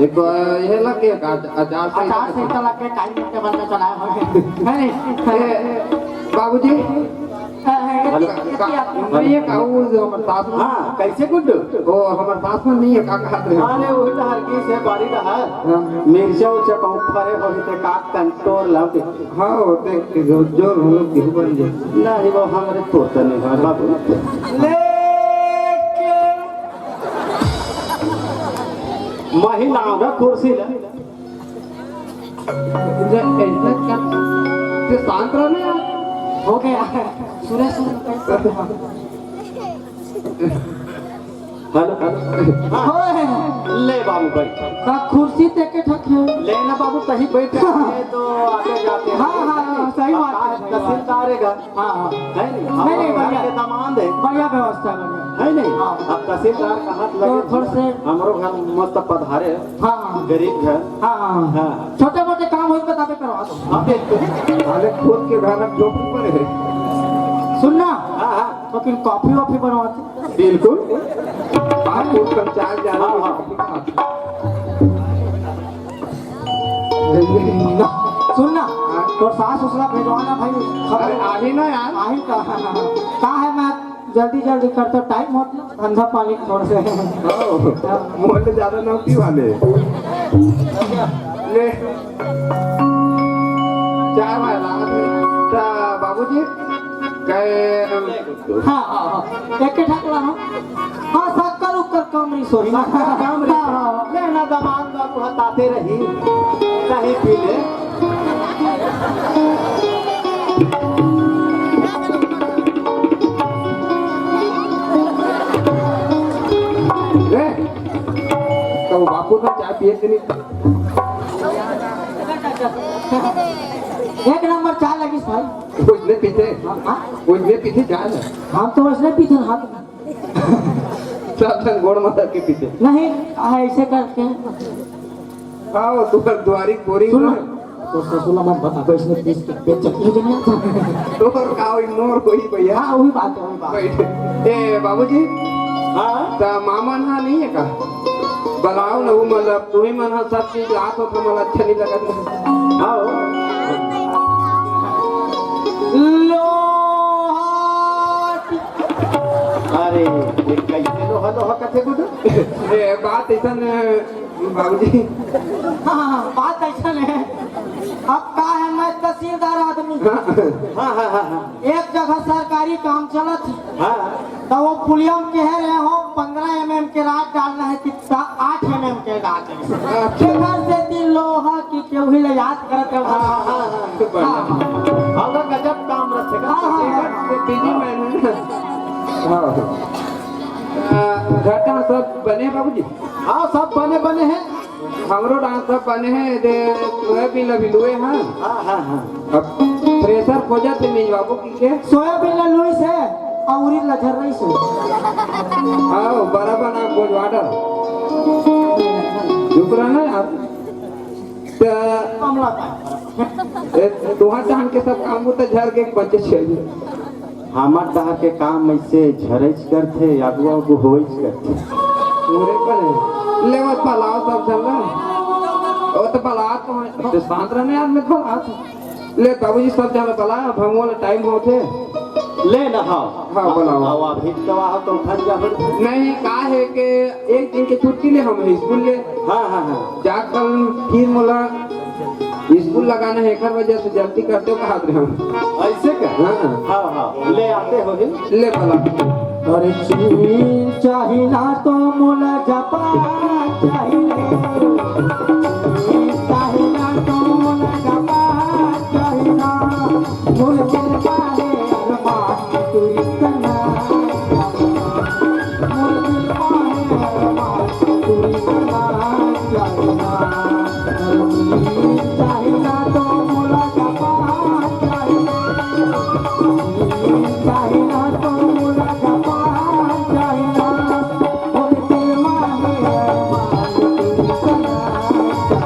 एक ये लग गया आचार संहिता लग के टाइम के बंद में चलाए हुए है नहीं बाबूजी ये ये कहूँ हमारे सास में हाँ कैसे गुड्डू ओ हमारे सास में नहीं है का कहते हैं अरे वही तो हर की से बारी रहा मिर्चा उचा कहूँ फरे होगी तो काट कंटोर लाओ हाँ होते कि जो हम लोग गेहूं बन जाए नहीं वो हमारे तोड़ते नहीं है बाबू महिलाओं का कुर्सी ले शांत रहने यार हो गया सुरेश हेलो हेलो हाँ होए ले बाबू भाई का कुर्सी ते के ठक है लेना बाबू कहीं बैठ जाते तो आगे जाते हैं हाँ, हाँ, सही बात है, सही बात। तहसीलदार है हाँ हाँ है नहीं नहीं, नहीं, हम बढ़िया। के दामाद है बढ़िया व्यवस्था बढ़िया है नहीं हाँ। अब तहसीलदार का हाथ लगे तो थोड़े से- हमारो घर मस्त पधारे हाँ हाँ गरीब घर हाँ हाँ हाँ छोटे मोटे काम हो बताते करवा दो आप देखते अरे खुद के घर में झोपड़ी पर है सुनना हाँ हाँ तो फिर कॉफी वॉफी बनवाते बिल्कुल आप खुद का चाल जाना हाँ, सुनना तो सास ससुरा भेजवाना भाई अरे खबर आगे ना यार आही का है मैं जल्दी जल्दी करता टाइम होता धंधा पानी थोड़े से मोहल्ले ज्यादा नौकरी वाले ले चाय वाला बाबूजी कहे हाँ हाँ हाँ एक के ठाक रहा हाँ शक्कर उक्कर कमरी सोरी काम लेना दामाद बाबू हताते रही कहीं पी ले ले तो बापू का चाय पिए कि नहीं एक नंबर चाय लगी भाई कुछ नहीं पीते हाँ कुछ नहीं पीते चाय ना हम तो वैसे पीते हाथ में सब संग गोड़ माता के पीते नहीं ऐसे करके आओ तू कर द्वारी बोरी सुनो तो ससुला मत बता तो इसने पीस के पेट चक्की जो नहीं तो और काओ इग्नोर कोई भैया हाँ वही बात है वही बात बैठ ए बाबूजी हाँ ता मामा ना नहीं है का बनाओ ना वो मतलब तू ही मन सब चीज हाथ हो तो मला अच्छा नहीं लगा आओ अरे ये कैसे लोहा लोहा कथे गुड ए बात ऐसा बाबूजी हाँ हाँ बात ऐसा है अब का है मैं तहसीलदार आदमी हाँ हाँ हाँ हाँ एक जगह सरकारी काम चलत हाँ तो वो पुलिया में कह रहे हो 15 mm के रात डालना है कि 8 mm के डाल घर से तीन लोहा की केहू ले याद करते हो होगा गजब काम रखेगा बिजी मैन है घाटा सब बने बाबूजी हाँ सब बने बने हैं हमरो डांस सब बने हैं दे सोयाबीन लभी लुए हैं हाँ हाँ हाँ अब प्रेशर खोजा थे मेज बाबू की के सोयाबीन लुई से और उरी लझर रही से आओ बराबर ना बोझ वाटर चुप रहना यार मामला था तुहार टांग के सब काम तो झर के बचे छे हमार दहा के काम ऐसे झरच करते अगुआ को होइच करते पूरे पर लेवत पलाव सब चल रहा ओ तो पलाव तो शांत रहने यार मैं पलाव ले बाबूजी सब जाने पला अब हम वाला टाइम होते ले ना हाँ हाँ बोलाओ आओ अभी दवा तो उठन जा नहीं का है कि एक दिन के छुट्टी ले हम स्कूल ले हाँ हाँ हाँ जाकर फिर मोला स्कूल लगाना है एक वजह से जल्दी करते हो कहा हम ऐसे क्या हाँ हाँ हाँ ले आते हो ही ले पला अरे चीन चाहिना तो मोला जापान चाहिए चाहिना तो मोला जापान चाहिना मोल दिल पाले अरमान तू इतना मोल दिल पाले अरमान तू इतना चाहिना चाहिना तो मोला जापान चाहिए चाहिना तो मोला जापान चाहिना मोल दिल माने अरमान तू इतना मोल दिल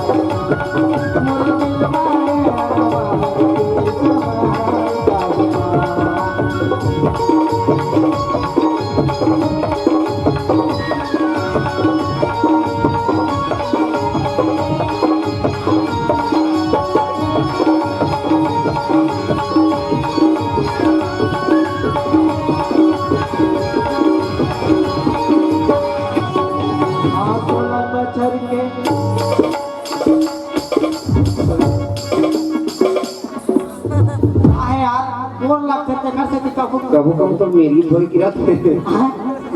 माने अरमान तू इतना चाहिना आंखों बचर के आए यार बोल लगते थे घर से दिखा कबू कबू तो मेरी थोड़ी गिरा थे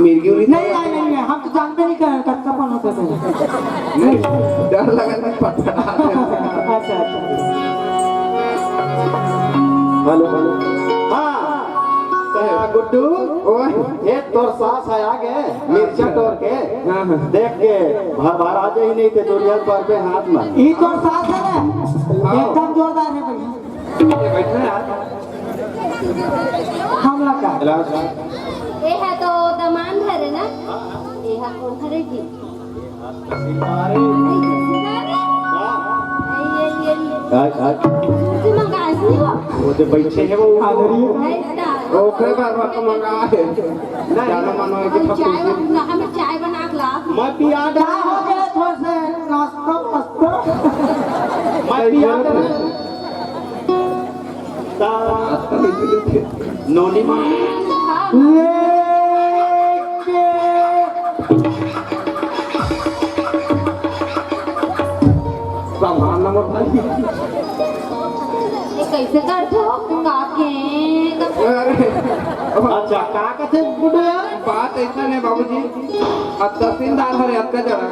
मेरी उरी नहीं नहीं नहीं नहीं, हम तो जानते नहीं कर कब कौन होता था नहीं डर लगा था पता अच्छा अच्छा हेलो हेलो हाँ गुड्डू ओए ये तोर सास है आगे मिर्चा तोड़ के हाँ, हाँ। देख के भर आ जाए नहीं ते दुनिया पर पे हाथ मार ई तो साथ है ना एकदम जोरदार है भैया ये बैठे यार हमला का ये है तो दमान घर है ना ये है कौन घर है जी ये मंगाई सी वो जो बैठे हैं वो ओखे बार बार मंगा है जानो मानो है कि चाय हमें चाय बना के ला मैं पिया क्या हो गया थोड़ा से नाश्ता वास्ता मैं पिया नोनी माँ लेके सामान नंबर भाई ये कैसे करते हो काके अच्छा का कथे बुढ़िया बात ऐसा नहीं बाबूजी अब तहसीलदार हरे आपका जरा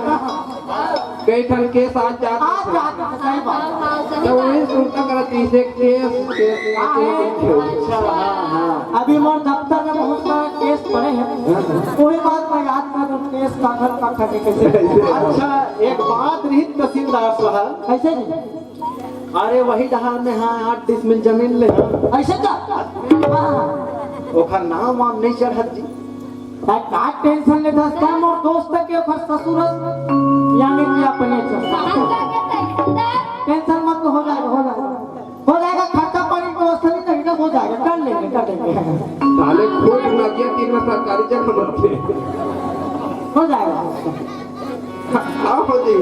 कई ठन के साथ आज जाते रात में सही बात तो वही सुनता करती से केस अच्छा हाँ हाँ अभी मोर दफ्तर में बहुत सारे केस पड़े हैं वही बात मैं याद कर रहा हूँ केस कागज का खटे कैसे अच्छा एक बात रही तहसीलदार साहब ऐसे नहीं अरे वही डहार में हाँ 8 डिसमिल जमीन ले हाँ। ऐसे का हाँ। ओखर नाम वाम नहीं चढ़त जी का टेंशन ले दस काम और दोस्त के ओखर ससुर यानी कि अपने टेंशन मत लो, हो जाएगा खर्चा पानी की व्यवस्था नहीं करेगा हो जाएगा कर लेंगे साले खोज न दिया कि मैं सरकारी जगह बनते हो जाएगा हाँ होती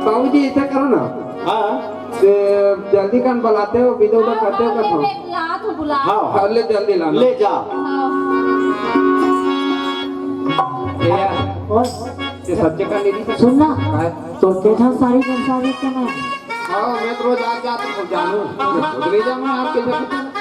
बाबूजी ऐसा करो ना हाँ जल्दी कान बुलाते हो विदोदा करते हो कथो ला तो बुला हाँ हाँ ले जल्दी लाना ले जा और ये सच्चे का निधि सुनना है तो तेजा सारी संसारी के ना हाँ मैं तो रोज आ जाता हूँ जानू ले जाऊंगा आपके जगह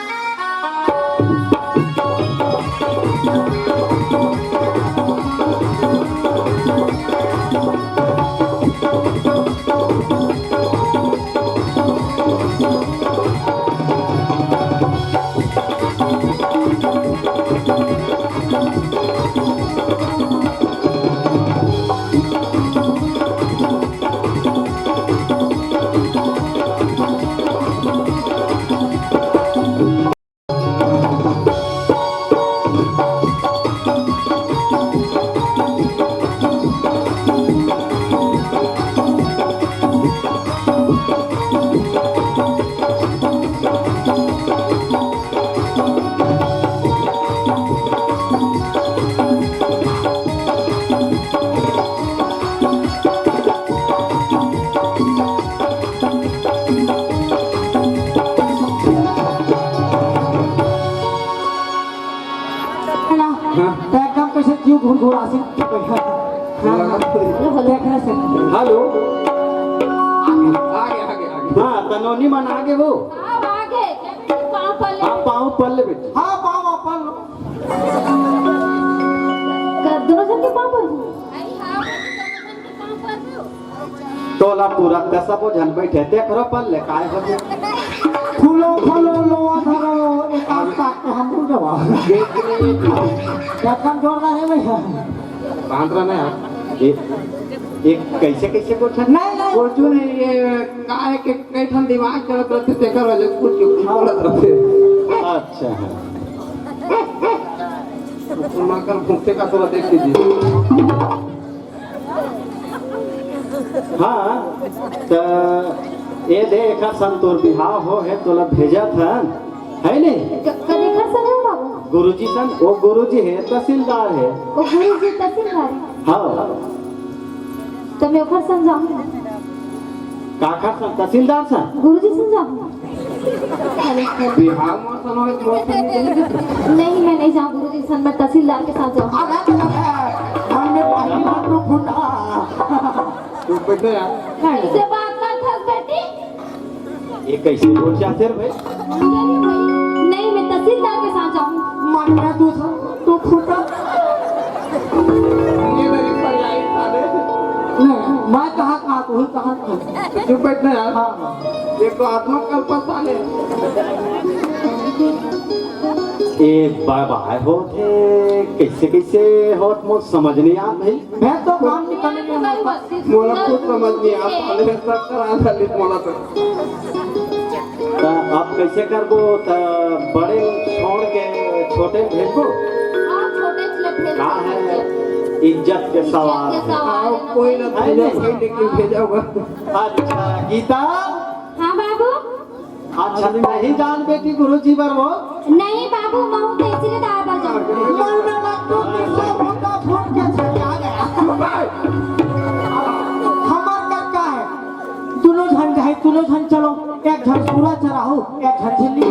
एकदम कैसे क्यों घूर घूर आसी देख रहे से हेलो आगे हाँ तनोनी मन आगे वो अब आगे पाँव पर ले आप पाँव पर ले बेटे हाँ पाँव अपन कर दोनों जन के पाँव पर पाँव पर तोला पूरा कैसा वो झन बैठे देख रो पर ले काय हो गया फूलो फलो लो धरो एक आस्था के हम भूल जावा एकदम जोरदार है भैया बांद्रा नहीं यार एक कैसे कैसे को छन नहीं सोचू नहीं ये काहे के कई ठन दिमाग चलत रहते तेकर वाले कुछ बोलत रहते अच्छा है मगर घूमते का थोड़ा देख लीजिए हाँ तो ये देखा संतोर बिहाव हो है तोला भेजा था है नहीं कने घर से है बाबू गुरुजी सन वो गुरुजी है तहसीलदार है ओ गुरु जी तहसीलदार हाँ तो मैं घर समझाऊं काका सन तहसीलदार सन गुरु जी समझाऊं बिहार में सनो एक बहुत नहीं मैं नहीं जाऊँ गुरु जी सन मैं तहसीलदार के साथ जाऊँ हमने पहली बार तो फूटा तू बैठे यार कैसे बात कर था बेटी ये कैसे बोल जाते रे भाई नहीं मैं तहसीलदार के साथ जाऊँ मन में तू फूटा ये मेरी सजाई साले नहीं मैं कहाँ तू ही कहाँ तू बैठे यार हाँ ये तो आत्मा कल्प साले एक बाहर होते कैसे कैसे होत मुझ समझ नहीं आ भाई। मैं तो काम निकलने में तुम्हारी हूँ। मस्ती मला सुंदर खूप समज नाही है। आता आले चक्कर आली मला तर आप कैसे करबो त बड़े छोड़ के छोटे भेजबो हाँ, छोटे से भेज का है दीजिए। इज्जत के सवाल इज्जत के है। सवाल। आओ कोई ना भेजा कोई लेके भेजाऊंगा अच्छा गीता हाँ बाबू। अच्छा नहीं जान बेटी गुरुजी बर वो नहीं बाबू, मैं तो इसीलिए दाल पर जाऊँ। मन में लगतो किसो मुंडा फूट के छका गया। हमार का है दोनों झन जाए दोनों झन चलो, एक झन पूरा चलाओ एक झन झिल्ली।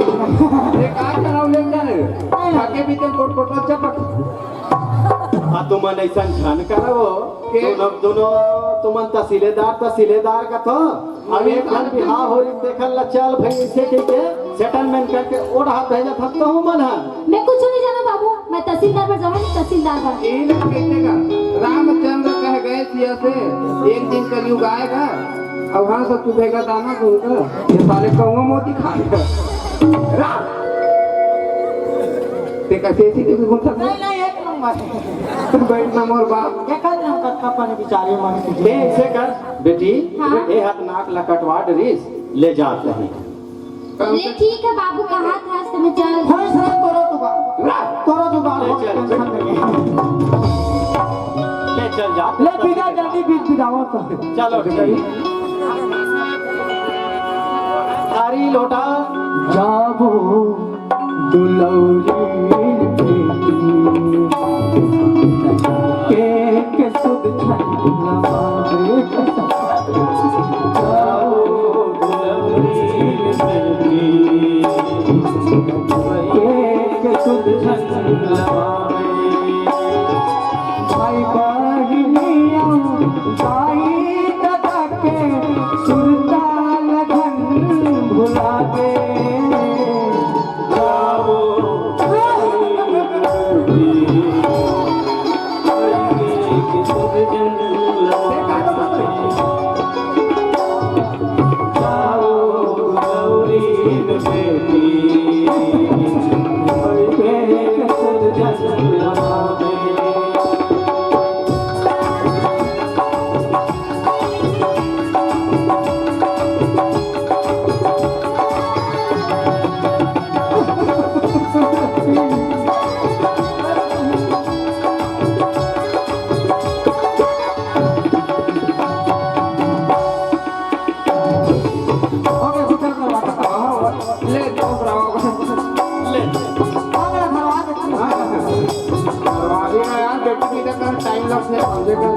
हे काय करावले जाने खाके भी ते कोट चपट आ तुमन ऐसा झन करबो दोनों तुमन तहसीलदार का तो अब एक घर बिहार हो देखल ला चल भाई ऐसे के सेटलमेंट करके ओढ़ा भेजा था तो मन है। मैं कुछ नहीं जाना बाबू, मैं तहसीलदार पर जाऊँ, तहसीलदार पर। ये लोग कहते का रामचंद्र कह गए सिया से एक दिन कलयुग आएगा अब वहां से तू भेगा दाना दूंगा ये साले कौवा मोती खाएगा राम ते कैसे ऐसी देखो घूमता नहीं एक नंबर बैठना मोर बाप एक नंबर का पानी बिचारे मन की। ले ऐसे कर बेटी हाँ। ए हाथ नाक लकटवा डरीस ले जात रही ले ठीक है बाबू, कहा था तो मैं चल। होय सर तोरो दुबार हो ले चल, टेंशन नहीं। ले चल जा ले बिगा जल्दी बीच बिगाओ तो। चलो ठीक तारी लोटा जाबो दुलौरी के सुध छंदलावे जाबो के सुध छंदलावे भाई बहिनिया भाई दादा के सुरता लगन भुला दे ले दो ब्रावा ले अभी ना यार बेटी भी कर टाइम लग से समझे कर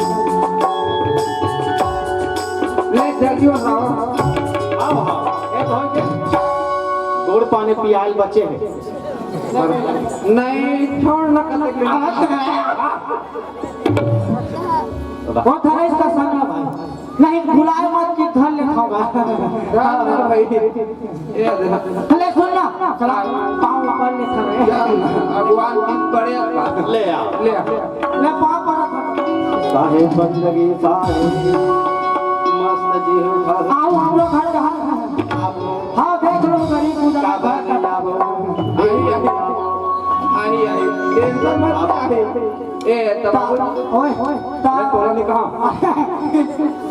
ले जल्दी और ब्रावा आओ हाँ ए तो के गुड़ पानी पियाल बचे हैं नहीं छोड़ ना कर वो था इसका संग भाई नहीं भुलाए मत कि धन ले खाओगा। भाई ये ले सुन ना चला पाँव ऊपर ले खड़े अगवान दिन बड़े ले आओ ले ले पाँव पर साहेब बंदगी साहेब मस्त जी हो खा आओ हम लोग घर कहाँ हाँ देख लो गरीब पूजा आई आई टेंशन मत ले ए तब ओए ओए मैं तोरा नहीं कहा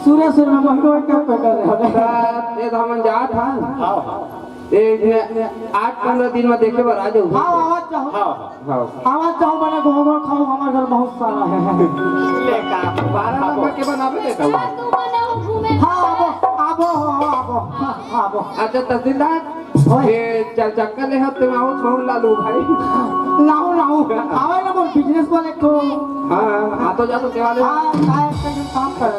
सूर्य सूर्य में महीनों का पेटर है ये तो हम जा था आओ हाँ 8-15 दिन में देखे बार आ जाओ हाँ आवाज चाहो हाँ आवाज चाहो मैंने गोबर खाओ हमारे घर बहुत सारा है ले का 12 नंबर के बनावे देता हूँ तू मना घूमे। हाँ आबो आबो आबो आबो अच्छा तहसीलदार ये चल चक्कर ले हाथ में आओ छोड़ लालू भाई लाओ आवे ना वो बिजनेस वाले को हाँ आ तो जा तो देवाले हाँ काम कर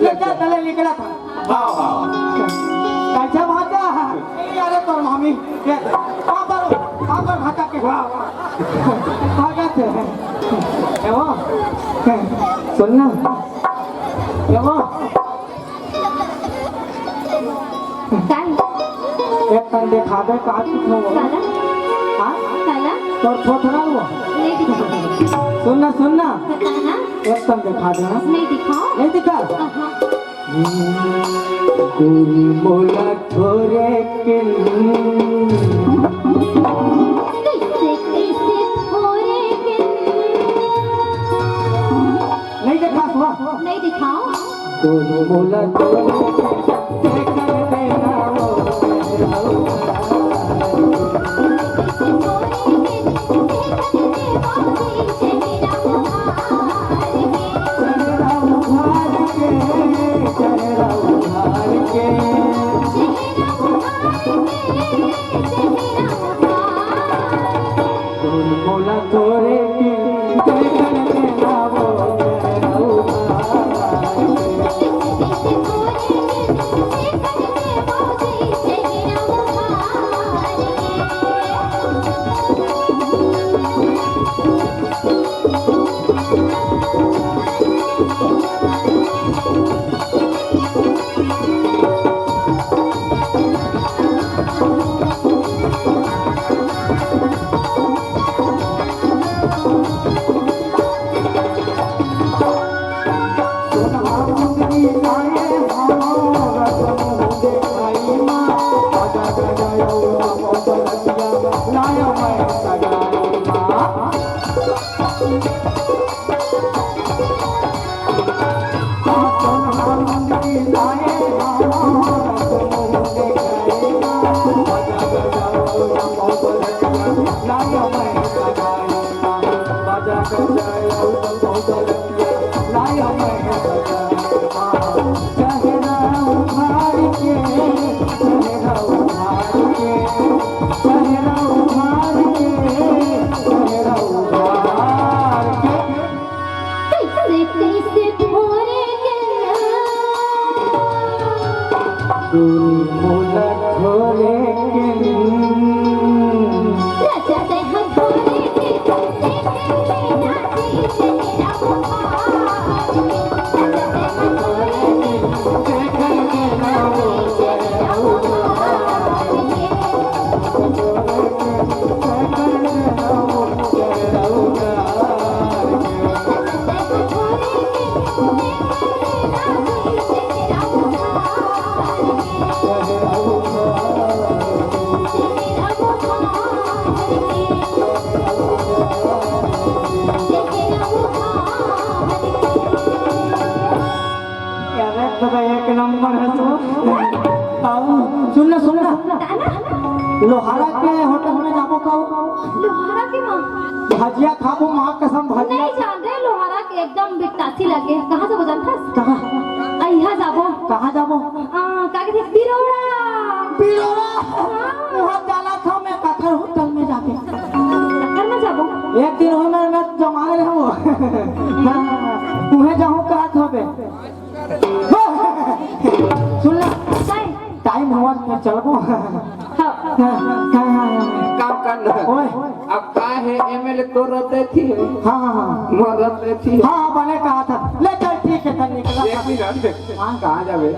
ले जा चले निकला था हाँ हाँ कैसे भागा अरे तो मामी पर भागा के भागा थे एवं सुनना एवं काय एक तन देखा दे का कुछ हो काला हाँ काला तो थोड़ा हुआ नहीं दिखाओ। सुनना बताना एक तन देखा देना नहीं दिखाओ। नहीं दिखा हाँ। कोई मोला छोरे के कैसे तू मोला तोरे के देना वो एक नंबर है तो सुनना सुनना लोहारा के होटल में जाबो का लोहारा के मां भजिया खाबो मां कसम भजिया नहीं जान रहे लोहारा के एकदम बिकतासी लगे कहां से बजान था कहां अइहा जाबो कहां जाबो का के बिरोड़ा बिरोड़ा वहां जाना था मैं काकर होटल में जाके कर में जाबो एक दिन हो मैं जमाने रहूं उहे जाऊं कहा थोबे सुनना टाइम हुआ मैं चलबो काम करना ओए अब का है एमएलए तो रहते थी हां हां हां वो रहते थी हां बने कहा था ले चल ठीक है तब निकला एक मिनट हां कहां जावे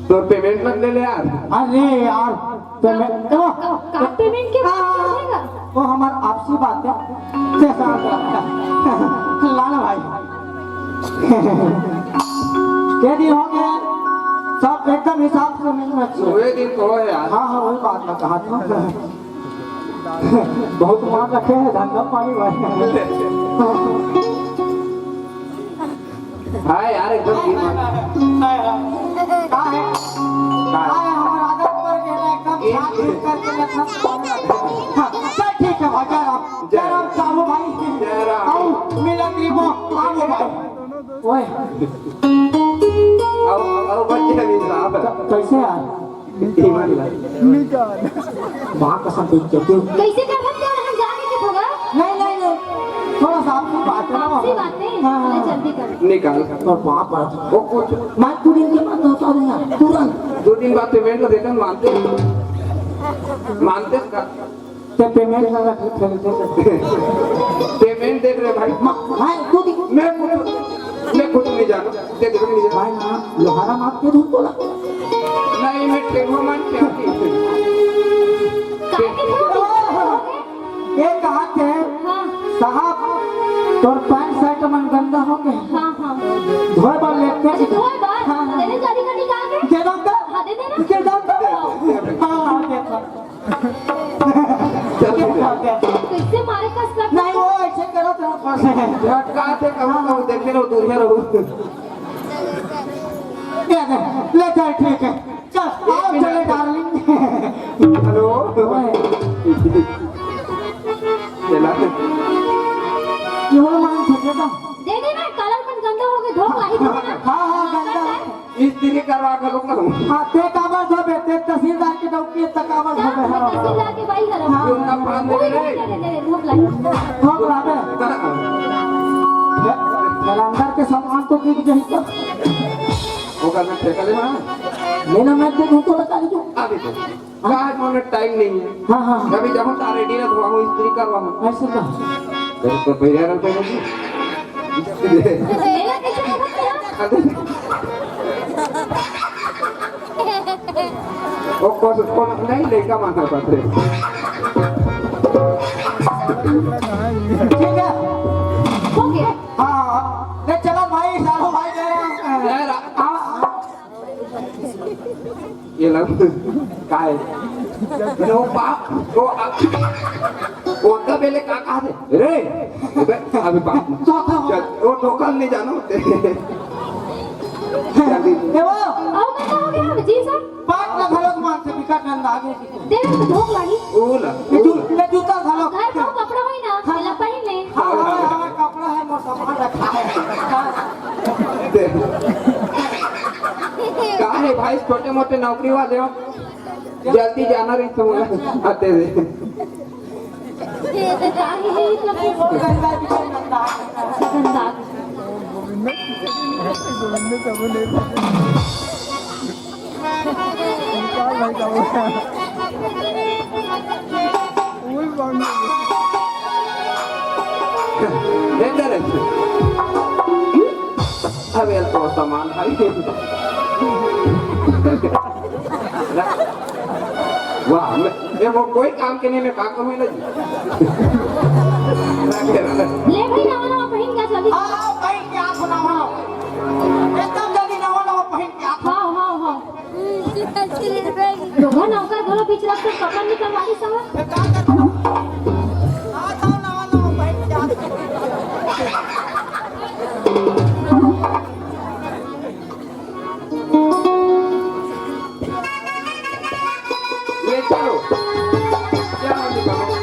तो पेमेंट मत ले ले यार अरे यार पेमेंट का पेमेंट के बाद क्या होगा वो हमार आपसी बात है लाना भाई के दिन हो गए सब एकदम हिसाब से मिलना चाहिए वे दिन को है यार हाँ हाँ वही बात मैं कहा था बहुत मान रखे हैं धंधा पानी भाई हां यार एकदम की मान का है हमारा आदत पर गेला एकदम साथ करके रखा चल ठीक है भाई जय राम साहू भाई जय राम। आओ मिला गरीबों आओ भाई ओए अब बच्चे भी साहब कैसे यार ईमान भाई मां कसम देख के कैसे कर सकते हो हम जाने के होगा नहीं नहीं नहीं थोड़ा सा आपकी बात है ना आपसी बातें चले जल्दी कर निकाल और वहाँ पर वो कुछ मैं 2 दिन के बाद होता हूँ यार तुरंत 2 दिन बाद पेमेंट का देता मानते का ते पेमेंट लगा ठीक है पेमेंट देख रहे भाई मैं 2 दिन मैं खुद नहीं जाना देख नहीं जाना भाई ना लोहारा मार के दूँ तो ना नहीं मैं टेबल मान क्या की ये कहा थे हां साहब तोर पैंट शर्ट मन गंदा हो गए हां हां धोए बार लेते अच्छा धोए बार हाँ, हाँ। तेरे गाड़ी का निकाल के दे दो का हां दे देना दे दो का हाँ देखो कैसे मारे का स्लग नहीं वो ऐसे करो तो झटका से कहूँ कहूँ देखे रहो दूर में रहो दे दे ले चल ठीक है चल आओ चले डार्लिंग हेलो चला ये हो मान छोटे तो दे दे ना कलर पण गंदा हो गए धोख लाई दे ना हाँ गंदा इस्त्री करवा कर लूंगा हाँ ते काबर धोबे ते तहसीलदार के डौकी तकाबर धोबे मैं तहसीलदार की बाई करो हाँ। उनका पान दे दे धोख लाई धोख लावे मेरा अंदर के सामान तो बिक जाही तो वो करना ठेका लेना लेना मैं दे दूं तो बता दो अभी तो आज मोने टाइम नहीं है हाँ हाँ कभी जब तार रेडी ना धोवा हूं इस्त्री करवा हूं ऐसे का तेरे को भैया ना पे नहीं मेरा कैसे पता वो कौन नहीं लेगा माथा पात्र ठीक है हो गया हाँ ले चलो भाई सालो भाई यार, ये लग काय नो बाप वो तब बेले का कहा थे रे अभी बाप वो ठोकल नहीं जानो ये वो आओ कैसा हो गया जी सर पांच ना घलोक मान से बिकट नंद आगे दे ना धोख लाई ओला ले जूता घलोक घर को कपड़ा होई ना पहला पहन ले हाँ कपड़ा है मोर सामान रखा है कहा है भाई छोटे मोटे नौकरी वाले हो जल्दी जाना रही तो आते थे काहे है इतना गंदा बिकट नंद आगे गंदा अब ये तो सामान भाई वाह ये वो कोई काम के नहीं मैं का करूँ ना ले भाई नवा नवा पहन के जल्दी आओ भाई क्या सुनाओ एकदम जल्दी नवा नवा पहन के आओ हां हां हां लोगा नौकर घरो बीच रात से कपड़ा निकलवाई सब ये चलो क्या निकालो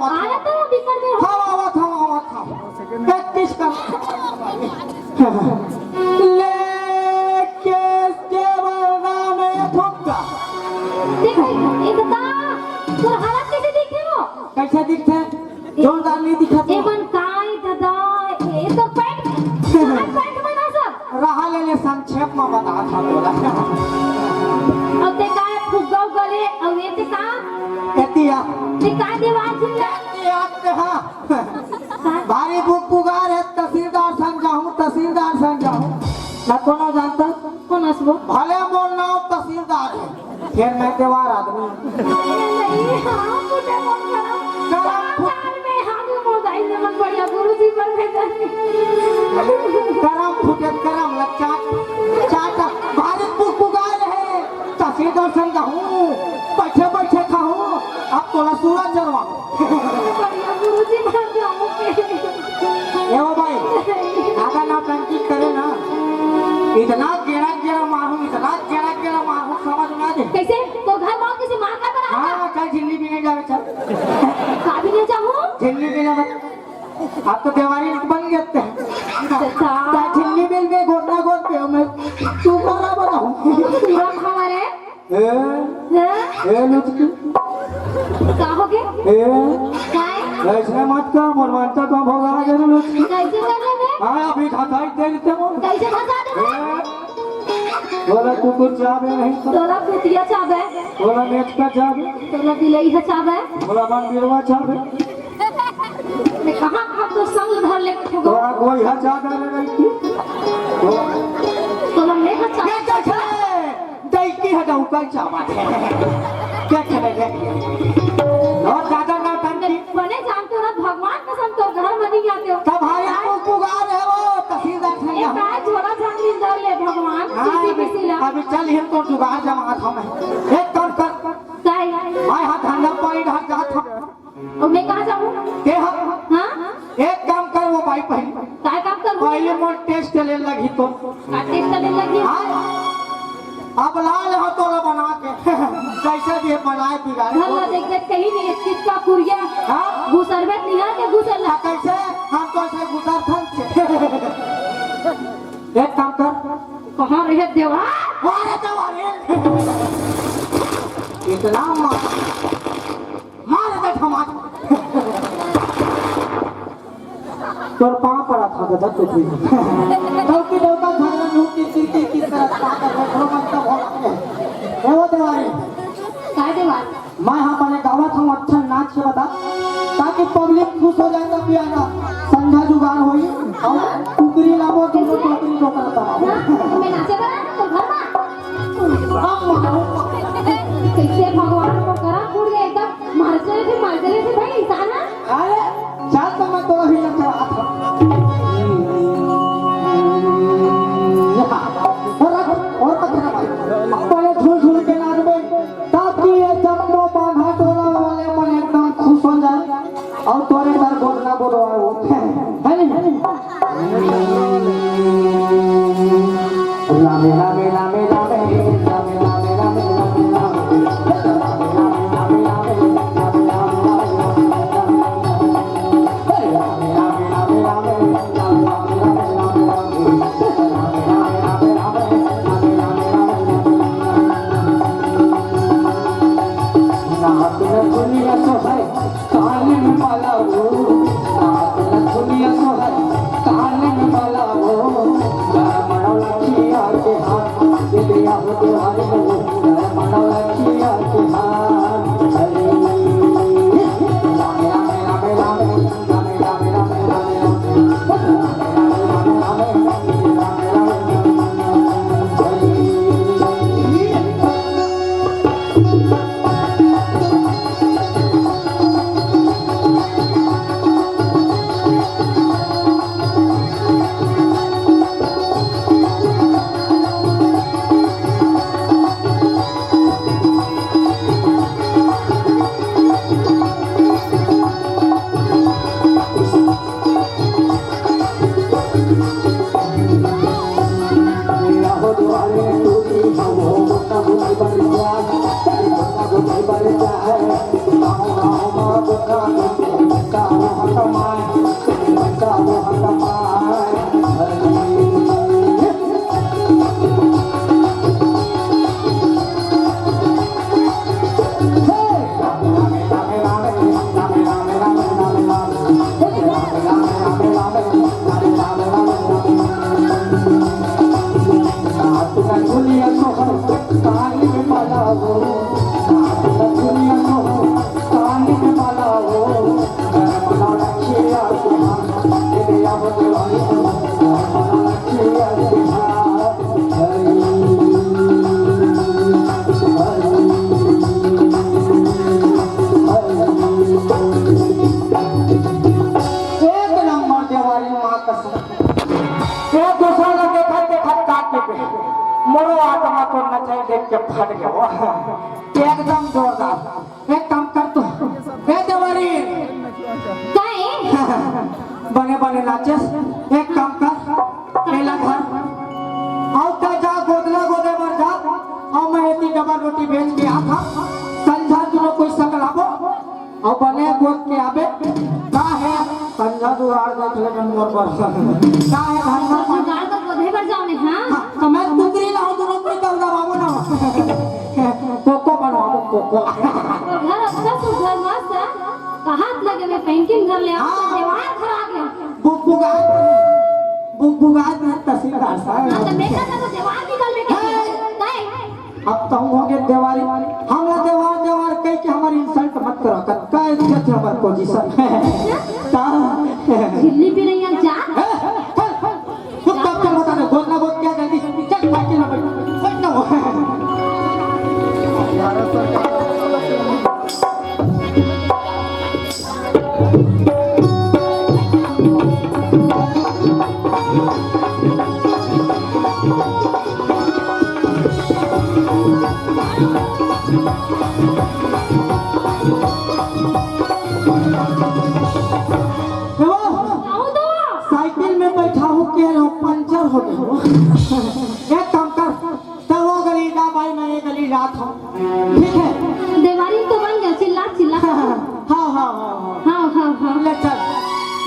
आया तो बिकर में देखो एक दा तोर हालत कैसे दिखे हो कैसे दिखते जोरदार नहीं दिखते ए मन काय दादा ए तो पैंट बना सब रहा ले संक्षेप में बता था बोला अब ते काय फुग्गा गले अब ये ते का एतिया ते का दीवार चिल्ला भारी पुकार है तहसीलदार संग जाऊं मैं कोनो जानता कौन हसबो भले मोर नाम तहसीलदार है फिर मैं देवार आदमी नहीं हां मुझे मन करा कार में हाथ मोबाइल में मन बढ़िया गुरुजी पर भेजा करम फुटे करम लच्चा चाटा भारी पुकार है तहसीलदार संग जाऊं बैठे बैठे खाऊं अब तोला सूरज चरवा बढ़िया गुरुजी बन जाऊंगे ए वो भाई आगा ना टंकी करे ना इतना गेड़ा मारू समझ में आ जाए कैसे तो घर मां किसी मां का बना हाँ चल झिल्ली पीने जावे चल काबी ले जाऊं झिल्ली पीने आप तो देवारी बन गए अच्छा झिल्ली बिल में गोटना गोट पे मैं तू करा बनाऊं पूरा हमारे ए लुचकी का हो गए काय ऐसे मत कर मनमानता को भोगा दे लुचकी कैसे कर रहे हैं हाँ अभी खाता ही दे देते हो कैसे फंसा दे बोला कुकुर चाबे नहीं तो तोला कुतिया चाबे बोला नेट का चाबे तोला दिलई है चाबे बोला मंदिरवा चाबे मैं कहां कहां तो संग धर ले ठगो बोला कोई है चाबे ले गई थी तोला ले है चाबे डौका चावा क्या चलेगा और ज्यादा ना टंकी बने जानते हो ना भगवान कसम तो घर में नहीं आते हो तब भाई पुकार है वो तहसीलदार ये ठंडा काय झोला झांकी दर ले भगवान किसी किसी ला अभी चल हम तो जुगाड़ जमा था मैं एक काम कर काय मैं हाथ ठंडा पानी ढाल जात हूं और मैं कहां जाऊं के हम हां एक काम कर वो भाई पहले काय काम करूं पहले मोर टेस्ट ले लगी तो का टेस्ट करने लगी हाँ? अब लाल हो तो ला बना के कैसे भी बनाए बिगाड़े घर ला देख देख कहीं नहीं चीज का पुरिया हाँ? घुसरबे निगाह के घुसर ला कैसे हम तो ऐसे गुजर थल एक काम कर कहां रहे देवा वारे तो वारे इतना मार दे हमार तोर पांव पड़ा था गदर तो थी डौकी डौका झगड़ा ढूंढती सिरकी की तरह ताकर बैठो मत तो भोला है वो देवारी काय देवा मैं यहाँ अपने गाँव था अच्छा नाच के बता ताकि पब्लिक खुश हो जाए तब भी आना संध्या जुगाड़ होई और टुकड़ी लाबो दोनों टुकड़ी रोकना था मैं नाचे बना तो घर में कैसे भगवान को करा फूट गया एकदम मार चले थे भाई इंसान है अरे चल तो मैं तो ही लगा था और पत्थर भाई अपने झूल झूल के नाच में ताकि ये जम्मो बांधा टोला वाले मन एकदम खुश हो जाए और तोरे दर बोलना बोलो है नहीं लामे लामे लामे लामे लामे लामे लामे मोरो आत्मा को नचाई देख के फट गया एकदम जोरदार एक काम कर तू हे देवरी काय बने बने नाचेस एक काम कर मेला घर आओ तो जा गोदला गोदे मर जा और मैं इतनी डबल रोटी बेच के आता संझा तुम कोई सकल आबो और बने गोद के आबे का है संझा दुआर देख ले मोर पर का है धन्ना जुगाड़ तो बोधे पर जाओ ने हां तो मैं टुकड़ी लाऊं तो रोटी कर दबावो ना कोको बनवाओ कोको और घर अच्छा सुधर मस्त है कहां लगे मैं पेंटिंग घर ले आओ दीवार खराब है बुगा तहसीलदार साहब हां तो मेरा तो दीवार निकल में काय अब तो हो गए देवारी हमरा देवार कह के हमारी इंसल्ट मत करो का इज्जत है हमार पोजीशन ता झिल्ली भी नहीं जा खुद कब तक बता दे बोलना बोल क्या जल्दी चल बाकी ना बैठ ना आओ तो साइकिल में बैठा हूँ कह रहा हूँ पंचर हो गया। एक काम कर, तब वो गली जा भाई, मैं ये गली जात हूँ, ठीक है? देवारी तो बन गया, चिल्ला चिल्ला। हाँ हाँ हाँ हाँ ले चल।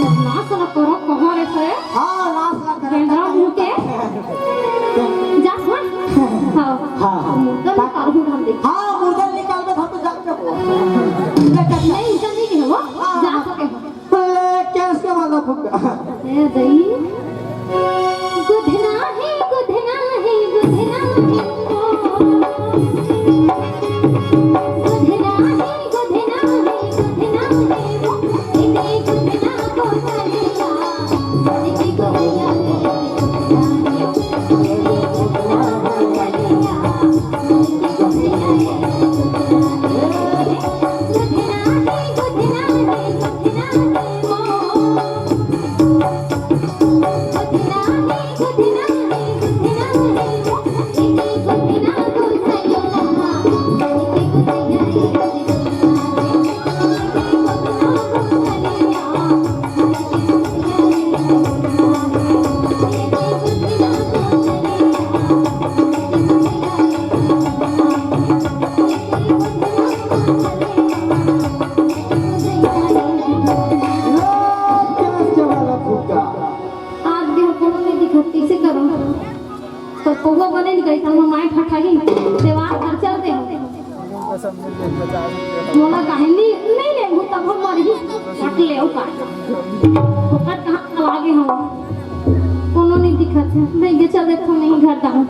ना सुना करो कहाँ रे सर हाँ लाश ला कर केंद्रा मुके जा हाँ हाँ मुर्दा निकाल हूँ हम देख हाँ मुर्दा निकाल के हम जाके वो ले चल। नहीं जल्दी के हो जा सके ले कैसे वाला फुका ए दई गुधना है गुधना है गुधना है गुधना है गुधना है गुधना है इतने गुधना को चलेगा इतने गुधना कैसे वाला फुका आज भी हम में दिखती से करो तो कोवा बने नहीं गई हम माय ठठाही देवार घर चलते हैं मोला कहानी नहीं ले हूं तब हम मर ही काट ले ओ का फोकट कहां लागे हम कोनो नहीं दिखत है नहीं के चल देखो नहीं घर जाऊं